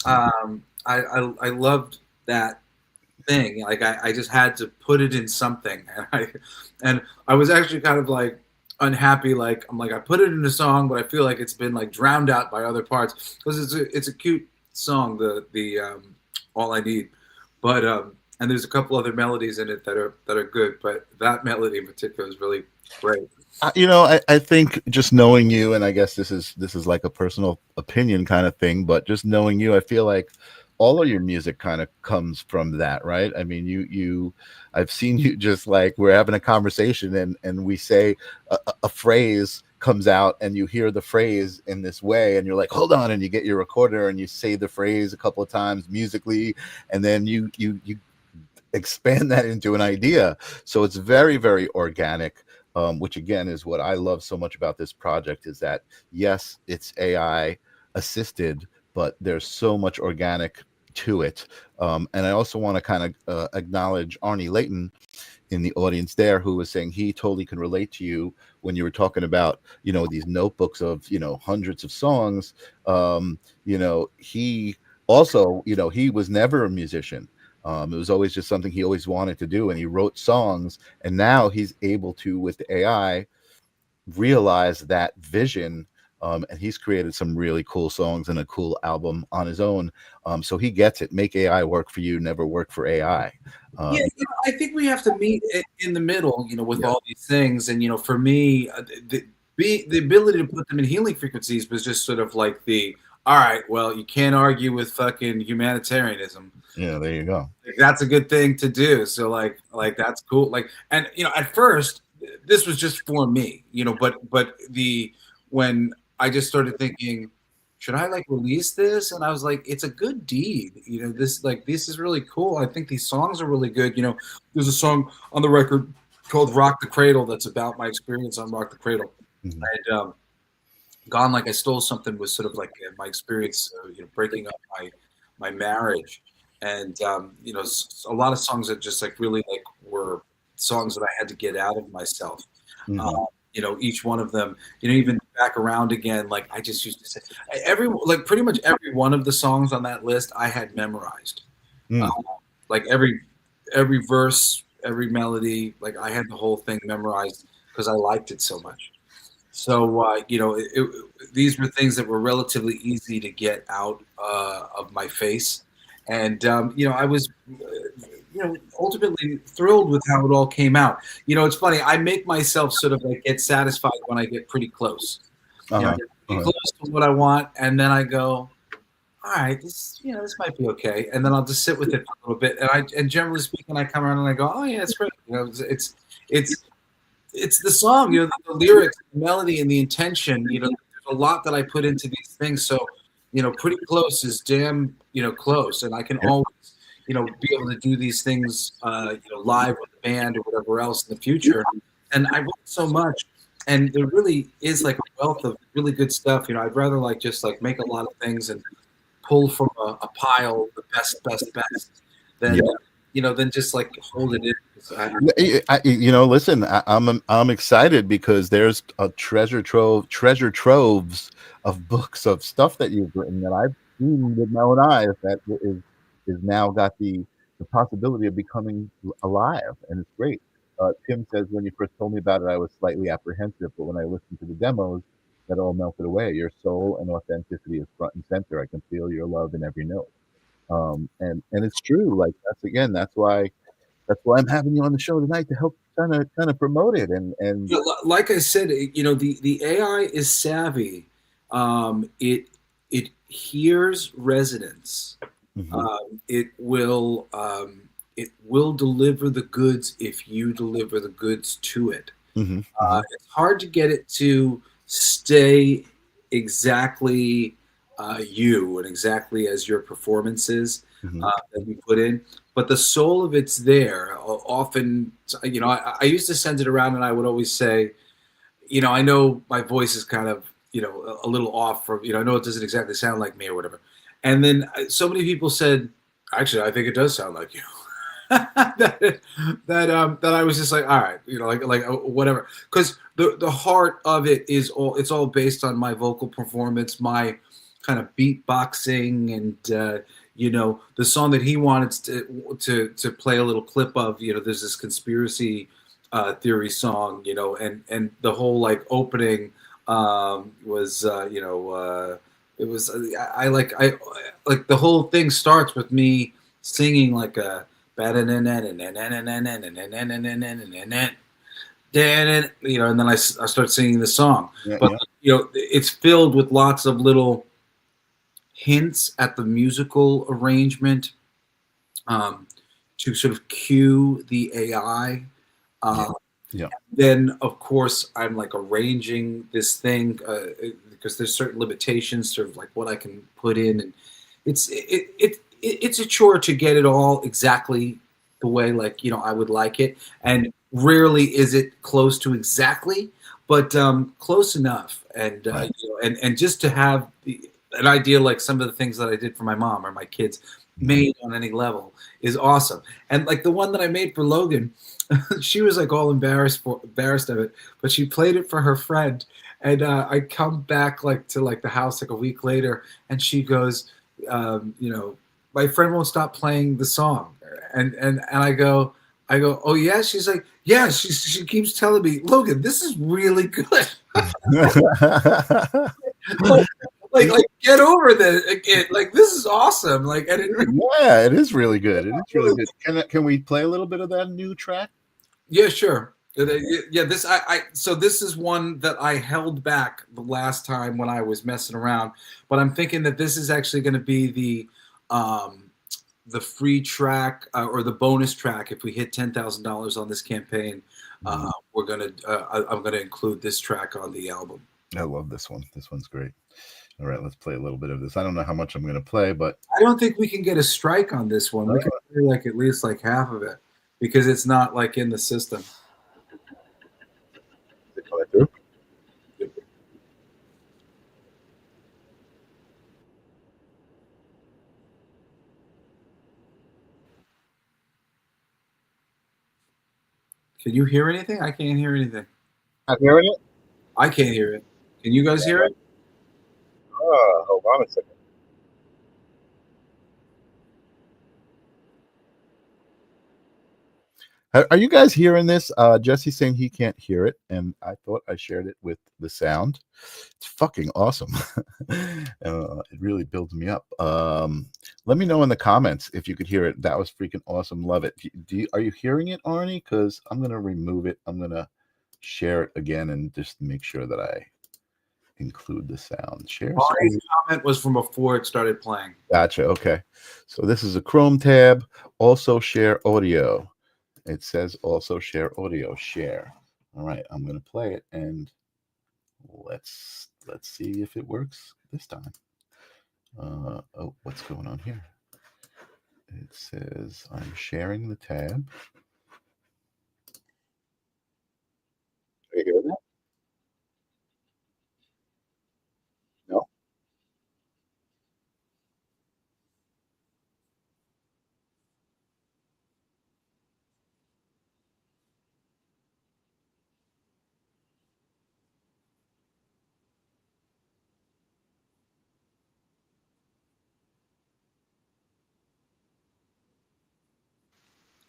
I loved that thing. Like I just had to put it in something. And I was actually kind of like unhappy. Like I'm like, I put it in a song, but I feel like it's been like drowned out by other parts, because it's a cute song, the All I Need. But and there's a couple other melodies in it that are good, but that melody in particular is really great. You know, I think just knowing you, and I guess this is like a personal opinion kind of thing, but just knowing you, I feel like all of your music kind of comes from that, right? I mean, I've seen you just like we're having a conversation and we say a phrase comes out and you hear the phrase in this way and you're like, hold on, and you get your recorder and you say the phrase a couple of times musically, and then you expand that into an idea. So it's very, very organic, which again is what I love so much about this project, is that yes, it's AI assisted, but there's so much organic to it. And I also want to kind of acknowledge Arnie Layton in the audience there, who was saying he totally can relate to you when you were talking about, you know, these notebooks of, you know, hundreds of songs. You know, he also, you know, he was never a musician. It was always just something he always wanted to do, and he wrote songs, and now he's able to, with the AI, realize that vision, and he's created some really cool songs and a cool album on his own. So he gets it. Make AI work for you, never work for AI. Yeah, you know, I think we have to meet in the middle, you know, with all these things. And, you know, for me, the ability to put them in healing frequencies was just sort of like all right, well, you can't argue with fucking humanitarianism. Yeah, there you go. Like, that's a good thing to do. So like that's cool. Like, and you know, at first this was just for me, you know, but when I just started thinking, should I like release this? And I was like, it's a good deed. You know, this is really cool. I think these songs are really good. You know, there's a song on the record called Rock the Cradle that's about my experience on Rock the Cradle. And Gone Like I Stole Something was sort of like my experience, you know, breaking up my marriage. And, you know, a lot of songs that just like really like were songs that I had to get out of myself. You know, each one of them, you know, even Back Around Again, like I just used to say pretty much every one of the songs on that list I had memorized. Like every verse, every melody, like I had the whole thing memorized because I liked it so much. So, you know, these were things that were relatively easy to get out of my face. And, you know, I was, you know, ultimately thrilled with how it all came out. You know, it's funny. I make myself sort of like get satisfied when I get pretty close. You know, close to what I want. And then I go, all right, this might be okay. And then I'll just sit with it for a little bit. And generally speaking, I come around and I go, oh yeah, it's great. You know, it's the song, you know, the lyrics, the melody, and the intention. You know, there's a lot that I put into these things. So, you know, pretty close is damn, you know, close. And I can always, you know, be able to do these things, you know, live with a band or whatever else in the future. And I wrote so much, and there really is like a wealth of really good stuff. I'd rather like just like make a lot of things and pull from a pile the best than than just like hold it in. Listen, I'm excited because there's a treasure troves of books of stuff that you've written that I've seen with my own eyes that is now got the possibility of becoming alive, and it's great. Tim says, when you first told me about it, I was slightly apprehensive, but when I listened to the demos, that all melted away. Your soul and authenticity is front and center. I can feel your love in every note. And it's true. Like that's why I'm having you on the show tonight to help kind of promote it. And like I said, the AI is savvy. It hears resonance. It will deliver the goods if you deliver the goods to it. It's hard to get it to stay exactly you and exactly as your performances that you put in, but the soul of it's there. Often, I used to send it around, and I would always say, I know my voice is kind of a little off, or I know it doesn't exactly sound like me or whatever. And then so many people said, actually, I think it does sound like you. that I was just like, all right, like whatever, because the heart of it is it's all based on my vocal performance, my kind of beatboxing, and the song that he wanted to play a little clip of. There's this conspiracy theory song, and the whole like opening was it was I like the whole thing starts with me singing like a and then I start singing the song. But it's filled with lots of little hints at the musical arrangement to sort of cue the AI. Then, of course, I'm like arranging this thing because there's certain limitations to like what I can put in, and it's a chore to get it all exactly the way like I would like it, and rarely is it close to exactly, but close enough, and and just to have an idea like some of the things that I did for my mom or my kids made on any level is awesome. And like the one that I made for Logan, she was like all embarrassed of it, but she played it for her friend, and I come back like to like the house like a week later, and she goes, my friend won't stop playing the song, and I go, oh yeah. She's like, yeah. She keeps telling me, Logan, this is really good. like get over this again. Like this is awesome. Like it is really good. It is really good. Can we play a little bit of that new track? Yeah, sure. Yeah, so this is one that I held back the last time when I was messing around, but I'm thinking that this is actually going to be the free track or the bonus track. If we hit $10,000 on this campaign, I'm gonna include this track on the album. I love this one. This one's great. All right, let's play a little bit of this. I don't know how much I'm going to play, but I don't think we can get a strike on this one. We can play like at least like half of it because it's not like in the system. Can you hear anything? I can't hear anything. I'm hearing it. I can't hear it. Can you guys hear it? Hold on a second. Are you guys hearing this? Jesse's saying he can't hear it, and I thought I shared it with the sound. It's fucking awesome. It really builds me up. Let me know in the comments if you could hear it. That was freaking awesome. Love it. Are you hearing it, Arnie? Because I'm going to remove it. I'm going to share it again and just make sure that I include the sound. Share. Arnie's comment was from before it started playing. Gotcha. Okay. So this is a Chrome tab. Also share audio. It says also share audio. Share. All right. I'm going to play it, and let's see if it works this time. Oh, what's going on here? It says I'm sharing the tab. Are you hearing that?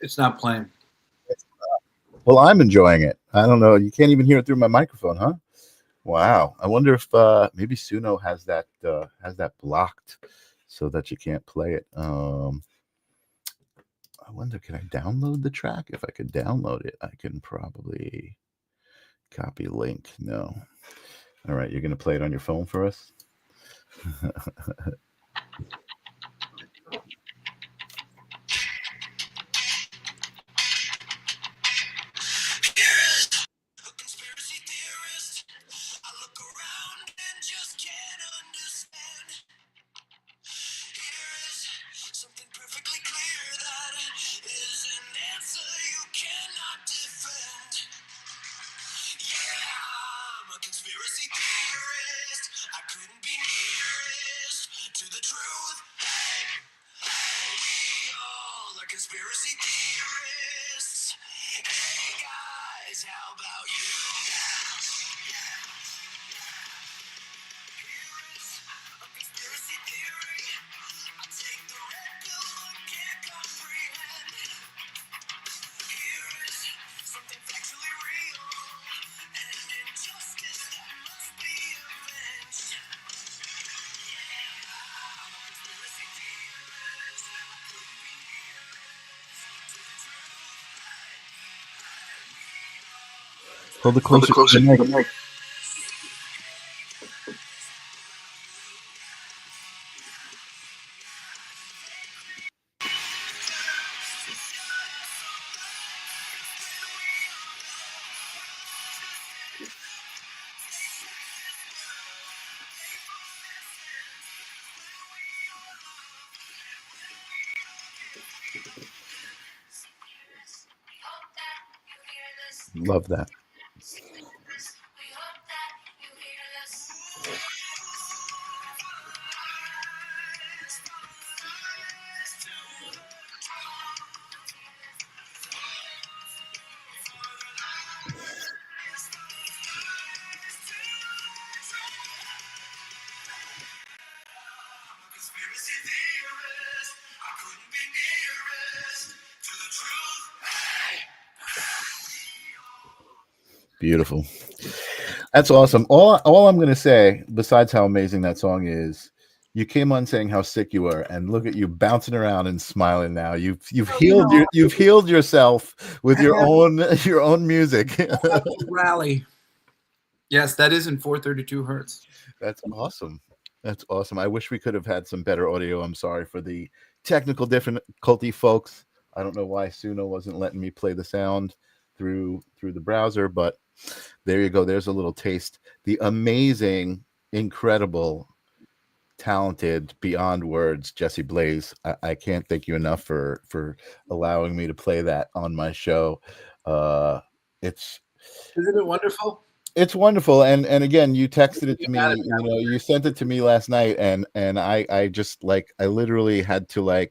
It's not playing. Well, I'm enjoying it. I don't know. You can't even hear it through my microphone, huh? Wow. I wonder if maybe Suno has that blocked so that you can't play it. I wonder, can I download the track? If I could download it, I can probably copy link. No. All right, you're going to play it on your phone for us? Conspiracy theorist, I look around and just can't understand. Here is something perfectly clear that is an answer you cannot defend. Yeah, I'm a conspiracy theorist. I couldn't be nearest to the truth. Hey, we all are conspiracy theorists. Hey guys, how about you? A conspiracy theory. I take the red pill but can't comprehend. Here is something factually real, and injustice that must be avenged. Yeah, I'm a conspiracy theorist. I couldn't be nearest to the truth. Hold it closer to the mic. Love that. Conspiracy theorist, I couldn't be nearest to the truth. Beautiful. That's awesome. All I'm going to say, besides how amazing that song is, you came on saying how sick you were, and look at you bouncing around and smiling now. You've you've healed yourself with your own music. Rally. Yes, that is in 432 hertz. That's awesome. That's awesome. I wish we could have had some better audio. I'm sorry for the technical difficulty, folks. I don't know why Suno wasn't letting me play the sound through the browser, but there you go. There's a little taste. The amazing, incredible, talented, beyond words, Jesse Blaze. I can't thank you enough for allowing me to play that on my show. Isn't it wonderful? It's wonderful. And again, you texted it to me, you sent it to me last night, and I just I literally had to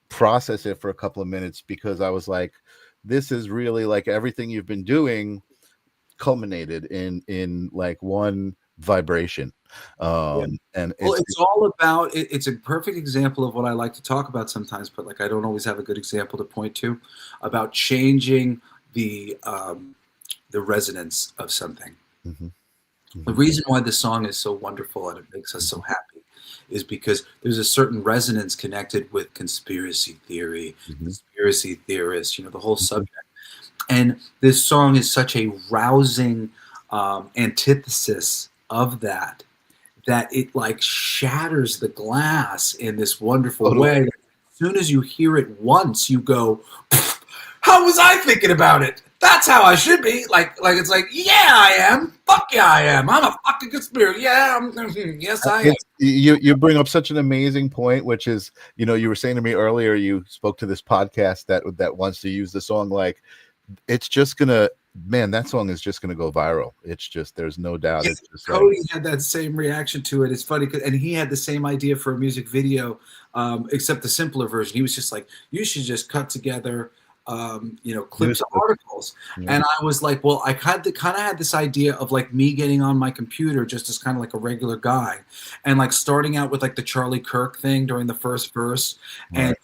process it for a couple of minutes, because I was like, this is really everything you've been doing culminated in one vibration. And it's all about it's a perfect example of what I like to talk about sometimes, but I don't always have a good example to point to, about changing the resonance of something. Mm-hmm. Mm-hmm. The reason why this song is so wonderful and it makes us so happy is because there's a certain resonance connected with conspiracy theory, conspiracy theorists, the whole subject. And this song is such a rousing antithesis of that it shatters the glass in this wonderful way. As soon as you hear it once, you go, how was I thinking about it? That's how I should be. It's yeah, I am. Fuck yeah, I am. I'm a fucking conspiracy. Yeah, yes, I am. You bring up such an amazing point, which is, you were saying to me earlier, you spoke to this podcast that wants to use the song. It's just gonna, man, that song is just gonna go viral. It's just, there's no doubt. Yes, it's just Cody had that same reaction to it. It's funny, and he had the same idea for a music video, except the simpler version. He was just like, you should just cut together clips of articles. Yeah. And I was like, well, I kind of had this idea of like me getting on my computer just as kind of like a regular guy, and like starting out with like the Charlie Kirk thing during the first verse, and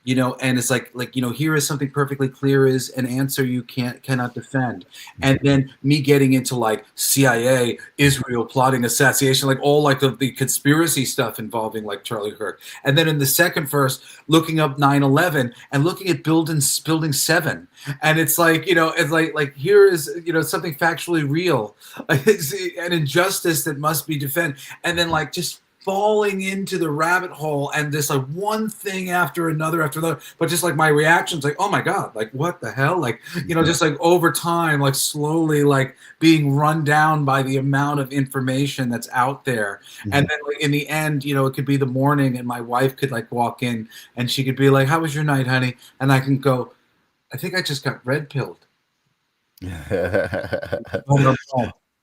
and it's like here is something perfectly clear is an answer you cannot defend, and then me getting into like CIA, Israel plotting assassination, like all like the conspiracy stuff involving like Charlie Kirk, and then in the second verse looking up 9/11 and looking at building 7, and it's like it's like here is something factually real, an injustice that must be defended, and then like just falling into the rabbit hole and this like one thing after another, but just like my reactions like, oh my god, like what the hell, like just like over time, like slowly like being run down by the amount of information that's out there. And then like in the end, it could be the morning and my wife could like walk in and she could be like, how was your night, honey? And I can go, I think I just got red pilled.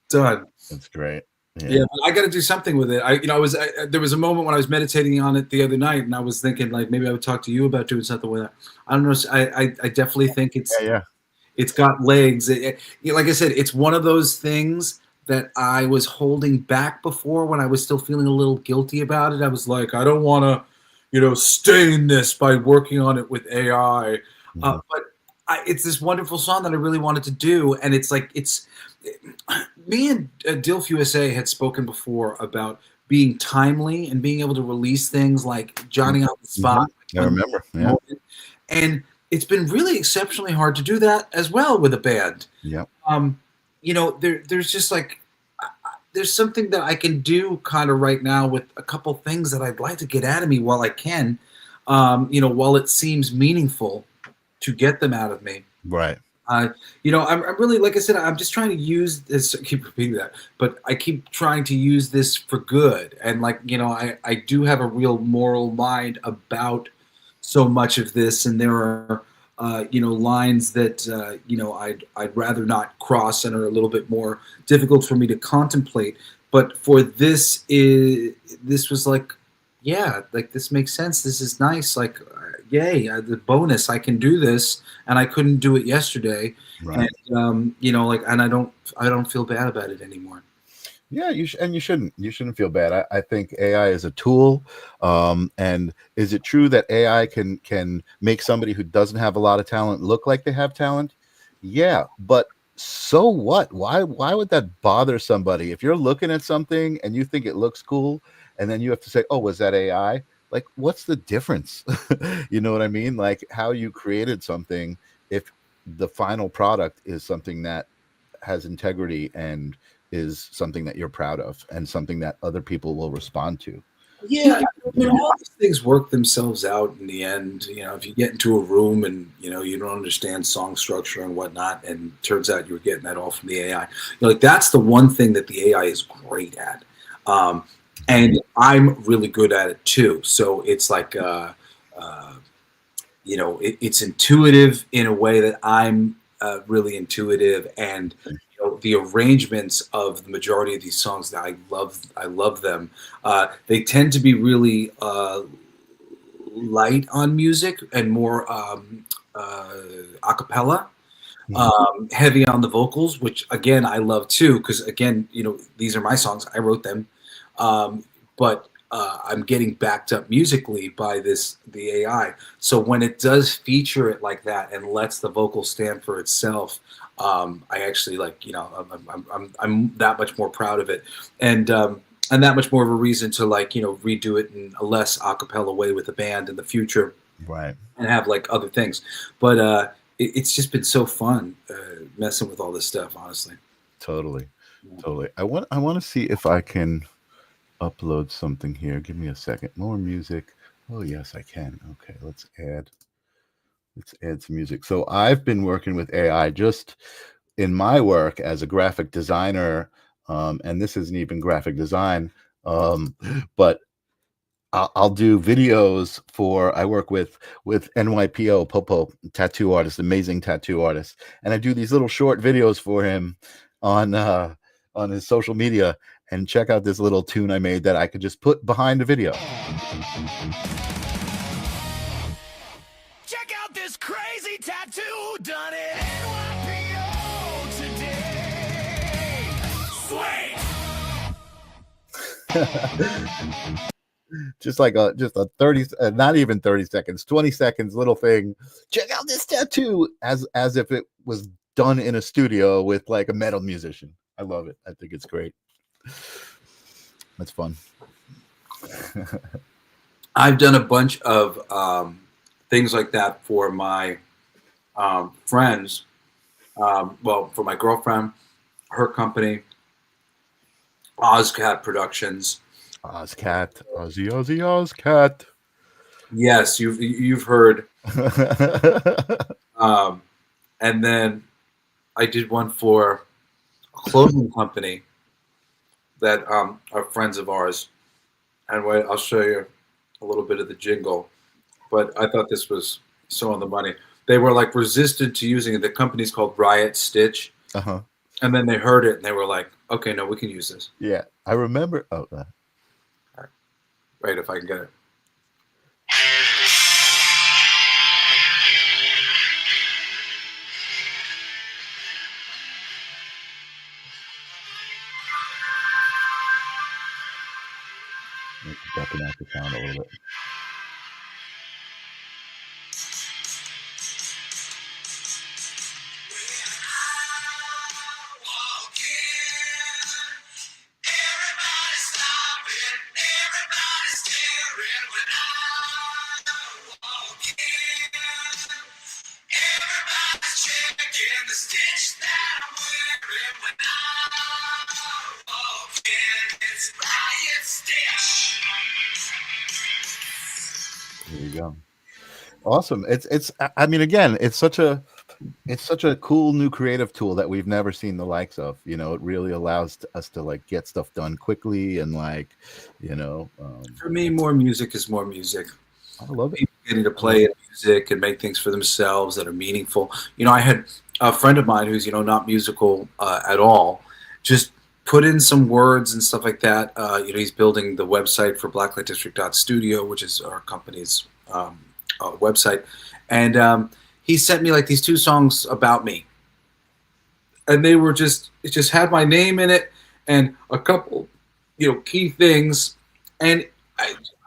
Done. That's great. Yeah, but I got to do something with it. There was a moment when I was meditating on it the other night, and I was thinking like maybe I would talk to you about doing something with it. I don't know. I definitely think it's got legs. Like I said, it's one of those things that I was holding back before when I was still feeling a little guilty about it. I was like, I don't want to, stain this by working on it with AI. But it's this wonderful song that I really wanted to do, and it's like me and Dilf USA had spoken before about being timely and being able to release things like Johnny on the spot. I remember, yeah. And it's been really exceptionally hard to do that as well with a band. Yeah. There's just like there's something that I can do kind of right now with a couple things that I'd like to get out of me while I can, while it seems meaningful to get them out of me. Right. I'm really, like I said, I'm just trying to use this. I keep repeating that, but I keep trying to use this for good. And like, I do have a real moral mind about so much of this. And there are, lines that, I'd rather not cross and are a little bit more difficult for me to contemplate. But for this was like, yeah, like this makes sense. This is nice. Like, yay, the bonus, I can do this, and I couldn't do it yesterday. Right. And and I don't feel bad about it anymore. Yeah, you shouldn't feel bad. I think AI is a tool. And is it true that AI can make somebody who doesn't have a lot of talent look like they have talent? Yeah, but so what? Why would that bother somebody? If you're looking at something and you think it looks cool, and then you have to say, oh, was that AI? Like, what's the difference? You know what I mean? Like how you created something, if the final product is something that has integrity and is something that you're proud of and something that other people will respond to. Yeah, all these things work themselves out in the end. If you get into a room and you don't understand song structure and whatnot, and turns out you were getting that all from the AI. Like that's the one thing that the AI is great at. And I'm really good at it too. So it's like, it's intuitive in a way that I'm really intuitive. And the arrangements of the majority of these songs that I love them. They tend to be really light on music and more a cappella. Heavy on the vocals, which again I love too, because again, these are my songs. I wrote them. But I'm getting backed up musically by the AI. So when it does feature it like that and lets the vocal stand for itself, I actually like, I'm that much more proud of it, and that much more of a reason to like, redo it in a less a cappella way with the band in the future, right? And have like other things. But it's just been so fun messing with all this stuff, honestly. Totally. I want to see if I can upload something here. Give me a second. More music. Oh yes, I can. Okay, let's add some music. So I've been working with AI just in my work as a graphic designer, and this isn't even graphic design, but I'll do videos for, I work with NYPO Popo, tattoo artist, amazing tattoo artist, and I do these little short videos for him on his social media. And check out this little tune I made that I could just put behind the video. Check out this crazy tattoo done it. NYPO today. Sweet. Just like a 30, not even 30 seconds, 20 seconds little thing. Check out this tattoo, as if it was done in a studio with like a metal musician. I love it. I think it's great. That's fun. I've done a bunch of things like that for my friends. Well, for my girlfriend, her company, Ozcat Productions. Ozcat, Ozcat. Yes, you've heard. And then I did one for a clothing company that are friends of ours. And wait, I'll show you a little bit of the jingle. But I thought this was so on the money. They were like resistant to using it. The company's called Riot Stitch. Uh-huh. And then they heard it and they were like, okay, no, we can use this. Yeah, I remember. Oh, Wait, if I can get it. Ducking out the sound a little bit. There you go. Awesome. It's I mean, again, it's such a cool new creative tool that we've never seen the likes of. You know, it really allows us to like get stuff done quickly and like, you know. For me, more music is more music. I love it. People getting to play music and make things for themselves that are meaningful. You know, I had a friend of mine who's, you know, not musical at all, just put in some words and stuff like that. You know, he's building the website for blacklightdistrict.studio, which is our company's website. And he sent me like these 2 songs about me. And they were it just had my name in it and a couple, you know, key things. And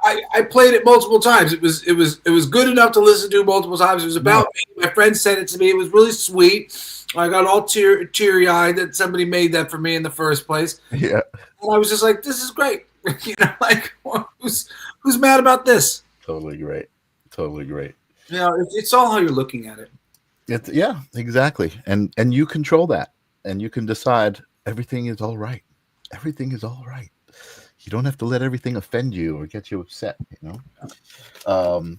I played it multiple times. It was good enough to listen to multiple times. It was about me. My friend sent it to me. It was really sweet. I got all teary-eyed that somebody made that for me in the first place. Yeah. And I was just like, this is great. You know, like, who's mad about this? Totally great. Totally great. You know, it's all how you're looking at it. Yeah, exactly. And you control that. And you can decide everything is all right. Everything is all right. You don't have to let everything offend you or get you upset, you know?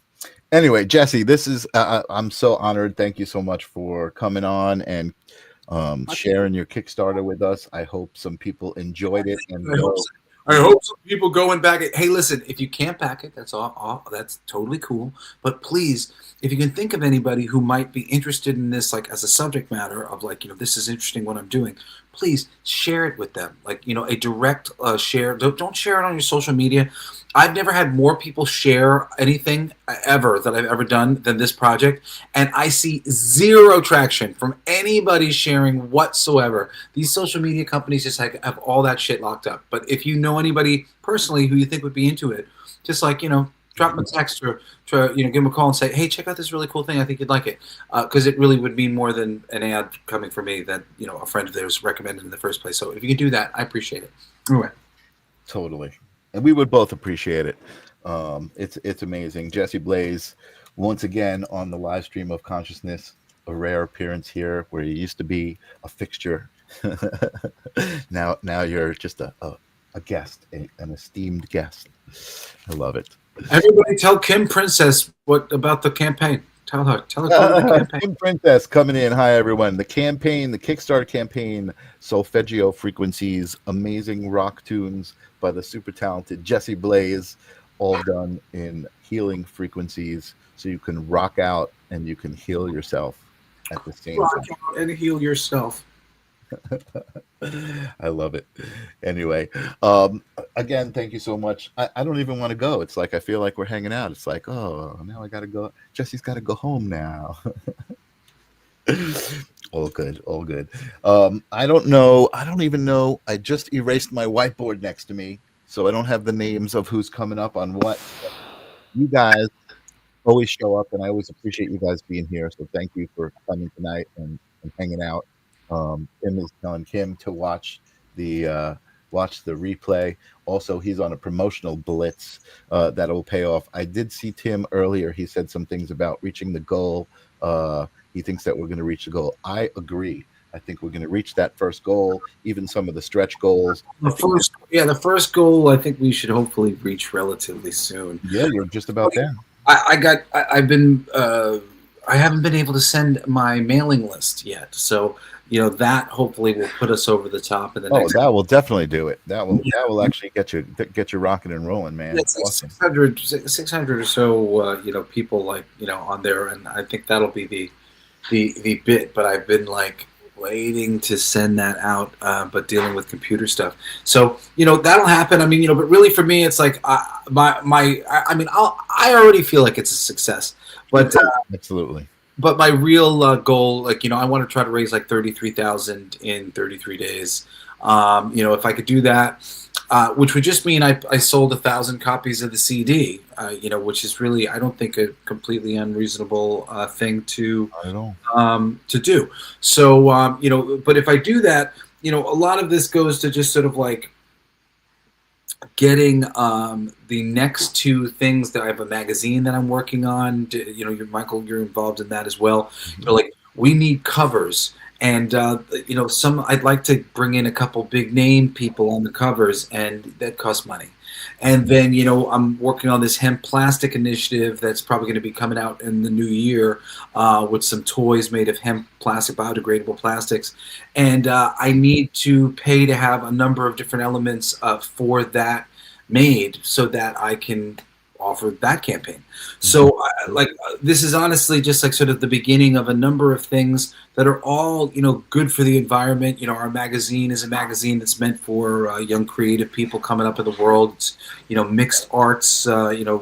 Anyway, Jesse, this is, I'm so honored. Thank you so much for coming on and sharing your Kickstarter with us. I hope some people enjoyed it. And I hope some people go and back it. Hey, listen, if you can't back it, that's all. That's totally cool. But please, if you can think of anybody who might be interested in this, like as a subject matter of like, you know, this is interesting what I'm doing, please share it with them. Like, you know, a direct share. Don't share it on your social media. I've never had more people share anything ever that I've ever done than this project. And I see zero traction from anybody sharing whatsoever. These social media companies just like have all that shit locked up. But if you know anybody personally who you think would be into it, just like, you know, drop them a text or you know, give them a call and say, hey, check out this really cool thing. I think you'd like it. Because it really would mean more than an ad coming from me that, you know, a friend of theirs recommended in the first place. So if you can do that, I appreciate it. Anyway. Totally. And we would both appreciate it. It's amazing. Jesse Blaze, once again on the live stream of consciousness, a rare appearance here where you used to be a fixture. now you're just a guest, an esteemed guest. I love it. Everybody tell Kim Princess what about the campaign. Tell her the campaign. Kim Princess coming in. Hi, everyone. The campaign, the Kickstarter campaign, Solfeggio Frequencies, amazing rock tunes by the super talented Jesse Blaze, all done in healing frequencies, so you can rock out and you can heal yourself at the same time. Rock out and heal yourself. I love it. Anyway, again, thank you so much. I don't even want to go. It's like I feel like we're hanging out. It's like, oh, now I gotta go. Jesse's got to go home now. All good, all good. I don't know. I don't even know. I just erased my whiteboard next to me, so I don't have the names of who's coming up on what. You guys always show up, and I always appreciate you guys being here. So thank you for coming tonight and hanging out. Tim is telling Kim to watch the replay. Also, he's on a promotional blitz that'll pay off. I did see Tim earlier. He said some things about reaching the goal. He thinks that we're going to reach the goal. I agree. I think we're going to reach that first goal, even some of the stretch goals. The first goal I think we should hopefully reach relatively soon. Yeah, you're just about there. I haven't been able to send my mailing list yet, so that hopefully will put us over the top in the next. That will definitely do it. That will actually get you rocking and rolling, man. It's like awesome. 600 or so people on there, and I think that'll be the bit. But I've been waiting to send that out, but dealing with computer stuff. So that'll happen. I mean, but really for me, it's like I already feel like it's a success. But absolutely. But my real goal, I want to try to raise 33,000 in 33 days. If I could do that, which would just mean I sold 1,000 copies of the CD, which is really, I don't think, a completely unreasonable thing to do. So, but if I do that, a lot of this goes to just sort of getting the next two things. That I have a magazine that I'm working on. Michael, you're involved in that as well. We need covers. And, I'd like to bring in a couple big name people on the covers, and that costs money. And then, I'm working on this hemp plastic initiative that's probably going to be coming out in the new year with some toys made of hemp plastic, biodegradable plastics. And I need to pay to have a number of different elements for that made so that I can offer that campaign. So this is honestly just sort of the beginning of a number of things that are all good for the environment. Our magazine is a magazine that's meant for young creative people coming up in the world. It's mixed arts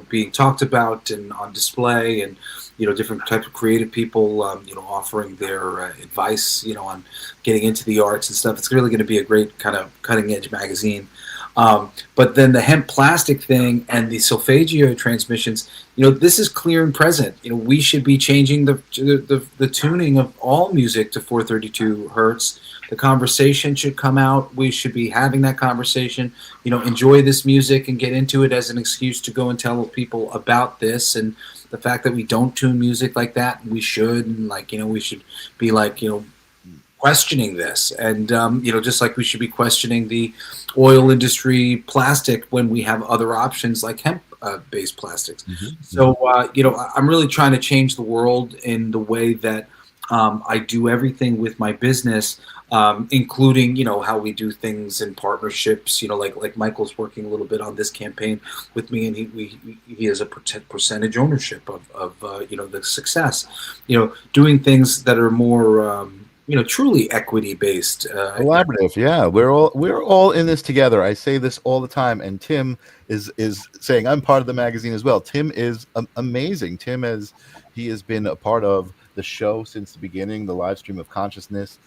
being talked about and on display, and different types of creative people offering their advice on getting into the arts and stuff. It's really going to be a great kind of cutting edge magazine. But then the hemp plastic thing and the Solfeggio transmissions, this is clear and present. We should be changing the tuning of all music to 432 hertz. The conversation should come out. We should be having that conversation, enjoy this music and get into it as an excuse to go and tell people about this. And the fact that we don't tune music like that, we should, and we should be questioning this, and just like we should be questioning the oil industry plastic when we have other options like hemp based plastics. So I'm really trying to change the world in the way that I do everything with my business, including how we do things in partnerships. Like Michael's working a little bit on this campaign with me, and he has a percentage ownership of the success. Doing things that are more truly equity-based, collaborative. Yeah, we're all in this together. I say this all the time, and Tim is saying I'm part of the magazine as well. Tim is amazing. Tim has been a part of the show since the beginning, the Livestream of Consciousness.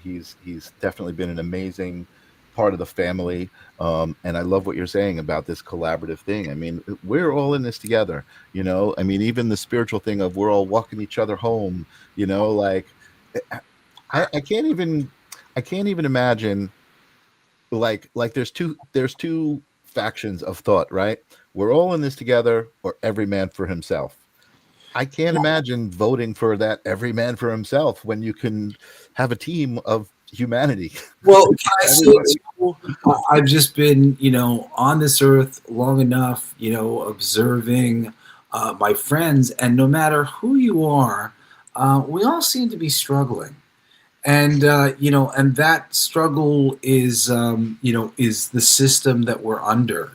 He's definitely been an amazing part of the family, and I love what you're saying about this collaborative thing. I mean, we're all in this together. I mean, even the spiritual thing of we're all walking each other home. I can't even imagine there's two factions of thought, right? We're all in this together, or every man for himself. I can't imagine voting for that every man for himself when you can have a team of humanity. Well, I've just been, on this earth long enough, observing my friends, and no matter who you are, we all seem to be struggling. And and that struggle is is the system that we're under.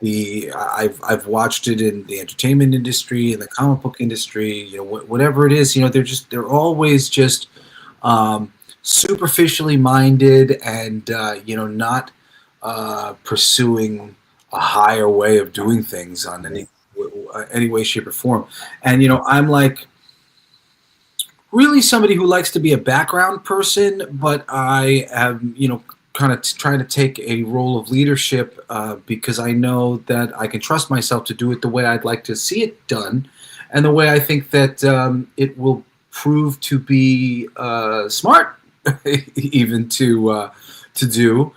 I've watched it in the entertainment industry, in the comic book industry. Whatever it is, they're always just superficially minded, and not pursuing a higher way of doing things on any way, shape, or form. And I'm like, really somebody who likes to be a background person, but I am, kind of trying to take a role of leadership because I know that I can trust myself to do it the way I'd like to see it done, and the way I think that it will prove to be smart, even to do.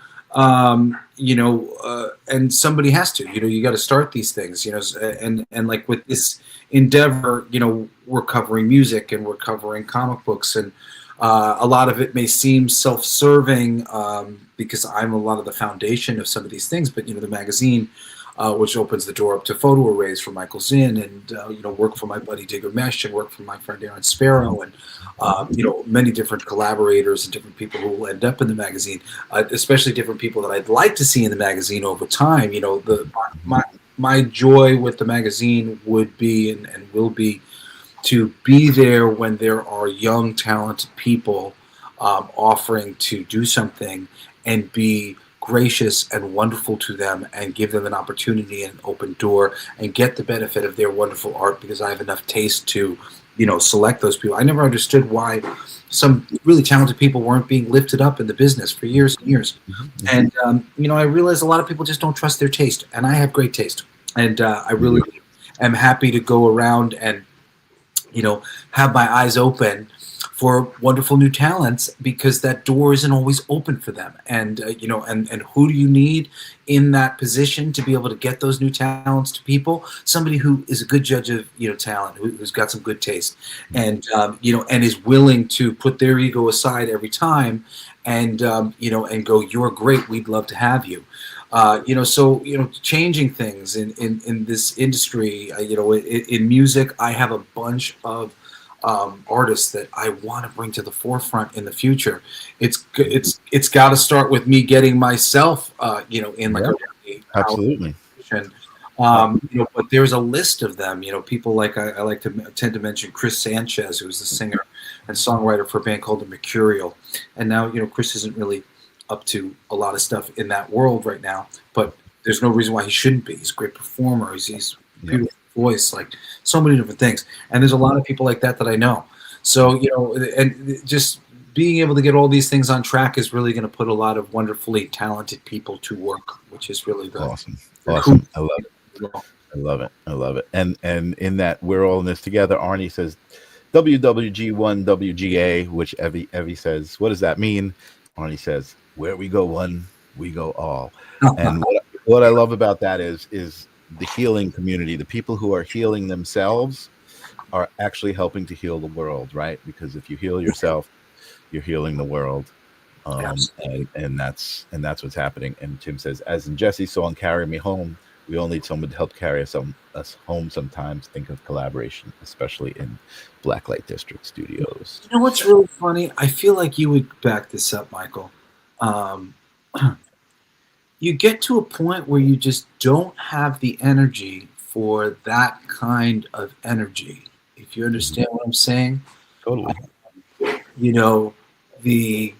And somebody has to, you got to start these things, and like with this endeavor, we're covering music and we're covering comic books, and a lot of it may seem self-serving because I'm a lot of the foundation of some of these things, but the magazine, which opens the door up to photo arrays for Michael Zinn, and work for my buddy Digger Mesh, and work for my friend Aaron Sparrow, and many different collaborators and different people who will end up in the magazine, especially different people that I'd like to see in the magazine over time. My joy with the magazine would be and will be to be there when there are young, talented people offering to do something and be gracious and wonderful to them and give them an opportunity and an open door and get the benefit of their wonderful art, because I have enough taste to, select those people. I never understood why some really talented people weren't being lifted up in the business for years and years. And, I realized a lot of people just don't trust their taste, and I have great taste. And I really am happy to go around and, have my eyes open for wonderful new talents, because that door isn't always open for them. And, and who do you need in that position to be able to get those new talents to people? Somebody who is a good judge of, talent, who's got some good taste, and, and is willing to put their ego aside every time and, and go, you're great, we'd love to have you. Changing things in this industry, in music, I have a bunch of artists that I want to bring to the forefront in the future. It's got to start with me getting myself, in like absolutely. But there's a list of them. People like I like to tend to mention Chris Sanchez, who's the singer and songwriter for a band called The Mercurial, and now Chris isn't really up to a lot of stuff in that world right now, but there's no reason why he shouldn't be. He's a great performer. He's beautiful voice, like so many different things. And there's a lot of people like that I know. So, and just being able to get all these things on track is really going to put a lot of wonderfully talented people to work, which is really the awesome. I love it. I love it. And in that we're all in this together. Arnie says WWG1 WGA, which Evie says, what does that mean? Arnie says, where we go one, we go all. And what I love about that is the healing community. The people who are healing themselves are actually helping to heal the world, right? Because if you heal yourself, you're healing the world. And that's what's happening. And Tim says, as in Jesse's song Carry Me Home, we all need someone to help carry us home sometimes. Think of collaboration, especially in Blacklight District Studios. You know what's really funny? I feel like you would back this up, Michael. You get to a point where you just don't have the energy for that kind of energy. If you understand what I'm saying. Totally. The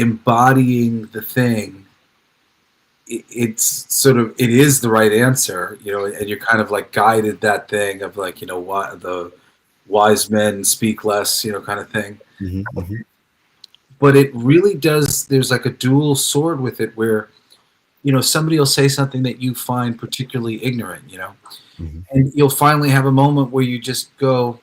embodying the thing, it is the right answer, and you're kind of like guided that thing of like, what the wise men speak less, kind of thing. But it really does, there's like a dual sword with it where, somebody will say something that you find particularly ignorant, and you'll finally have a moment where you just go,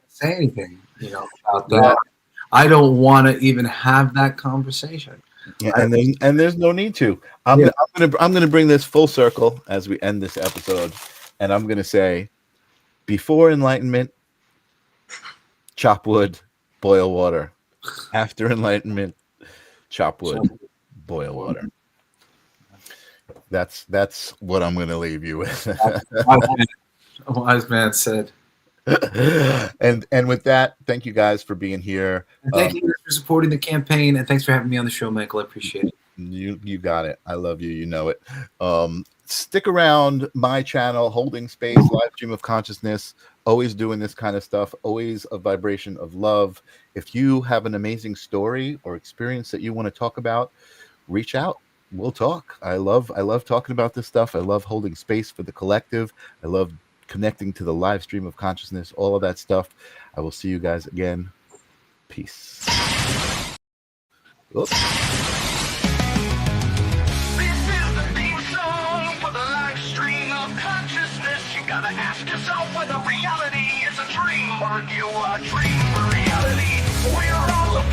say anything, about that. I don't want to even have that conversation. Yeah, and there's no need to. I'm gonna bring this full circle as we end this episode, and I'm gonna say, before enlightenment, chop wood, boil water. After enlightenment, chop wood, boil water. That's what I'm gonna leave you with. A wise man said. And with that, thank you guys for being here. Thank you for supporting the campaign, and thanks for having me on the show, Michael. I appreciate it. You got it. I love you. You know it. Stick around my channel, Holding Space, Livestream of Consciousness. Always doing this kind of stuff. Always a vibration of love. If you have an amazing story or experience that you want to talk about, reach out. we'll talk. I love talking about this stuff. I love holding space for the collective. I love connecting to the live stream of consciousness, all of that stuff. I will see you guys again. Peace. Oops. This is the theme song for the live stream of consciousness. You gotta ask yourself whether reality is a dream or you are dream reality. We're all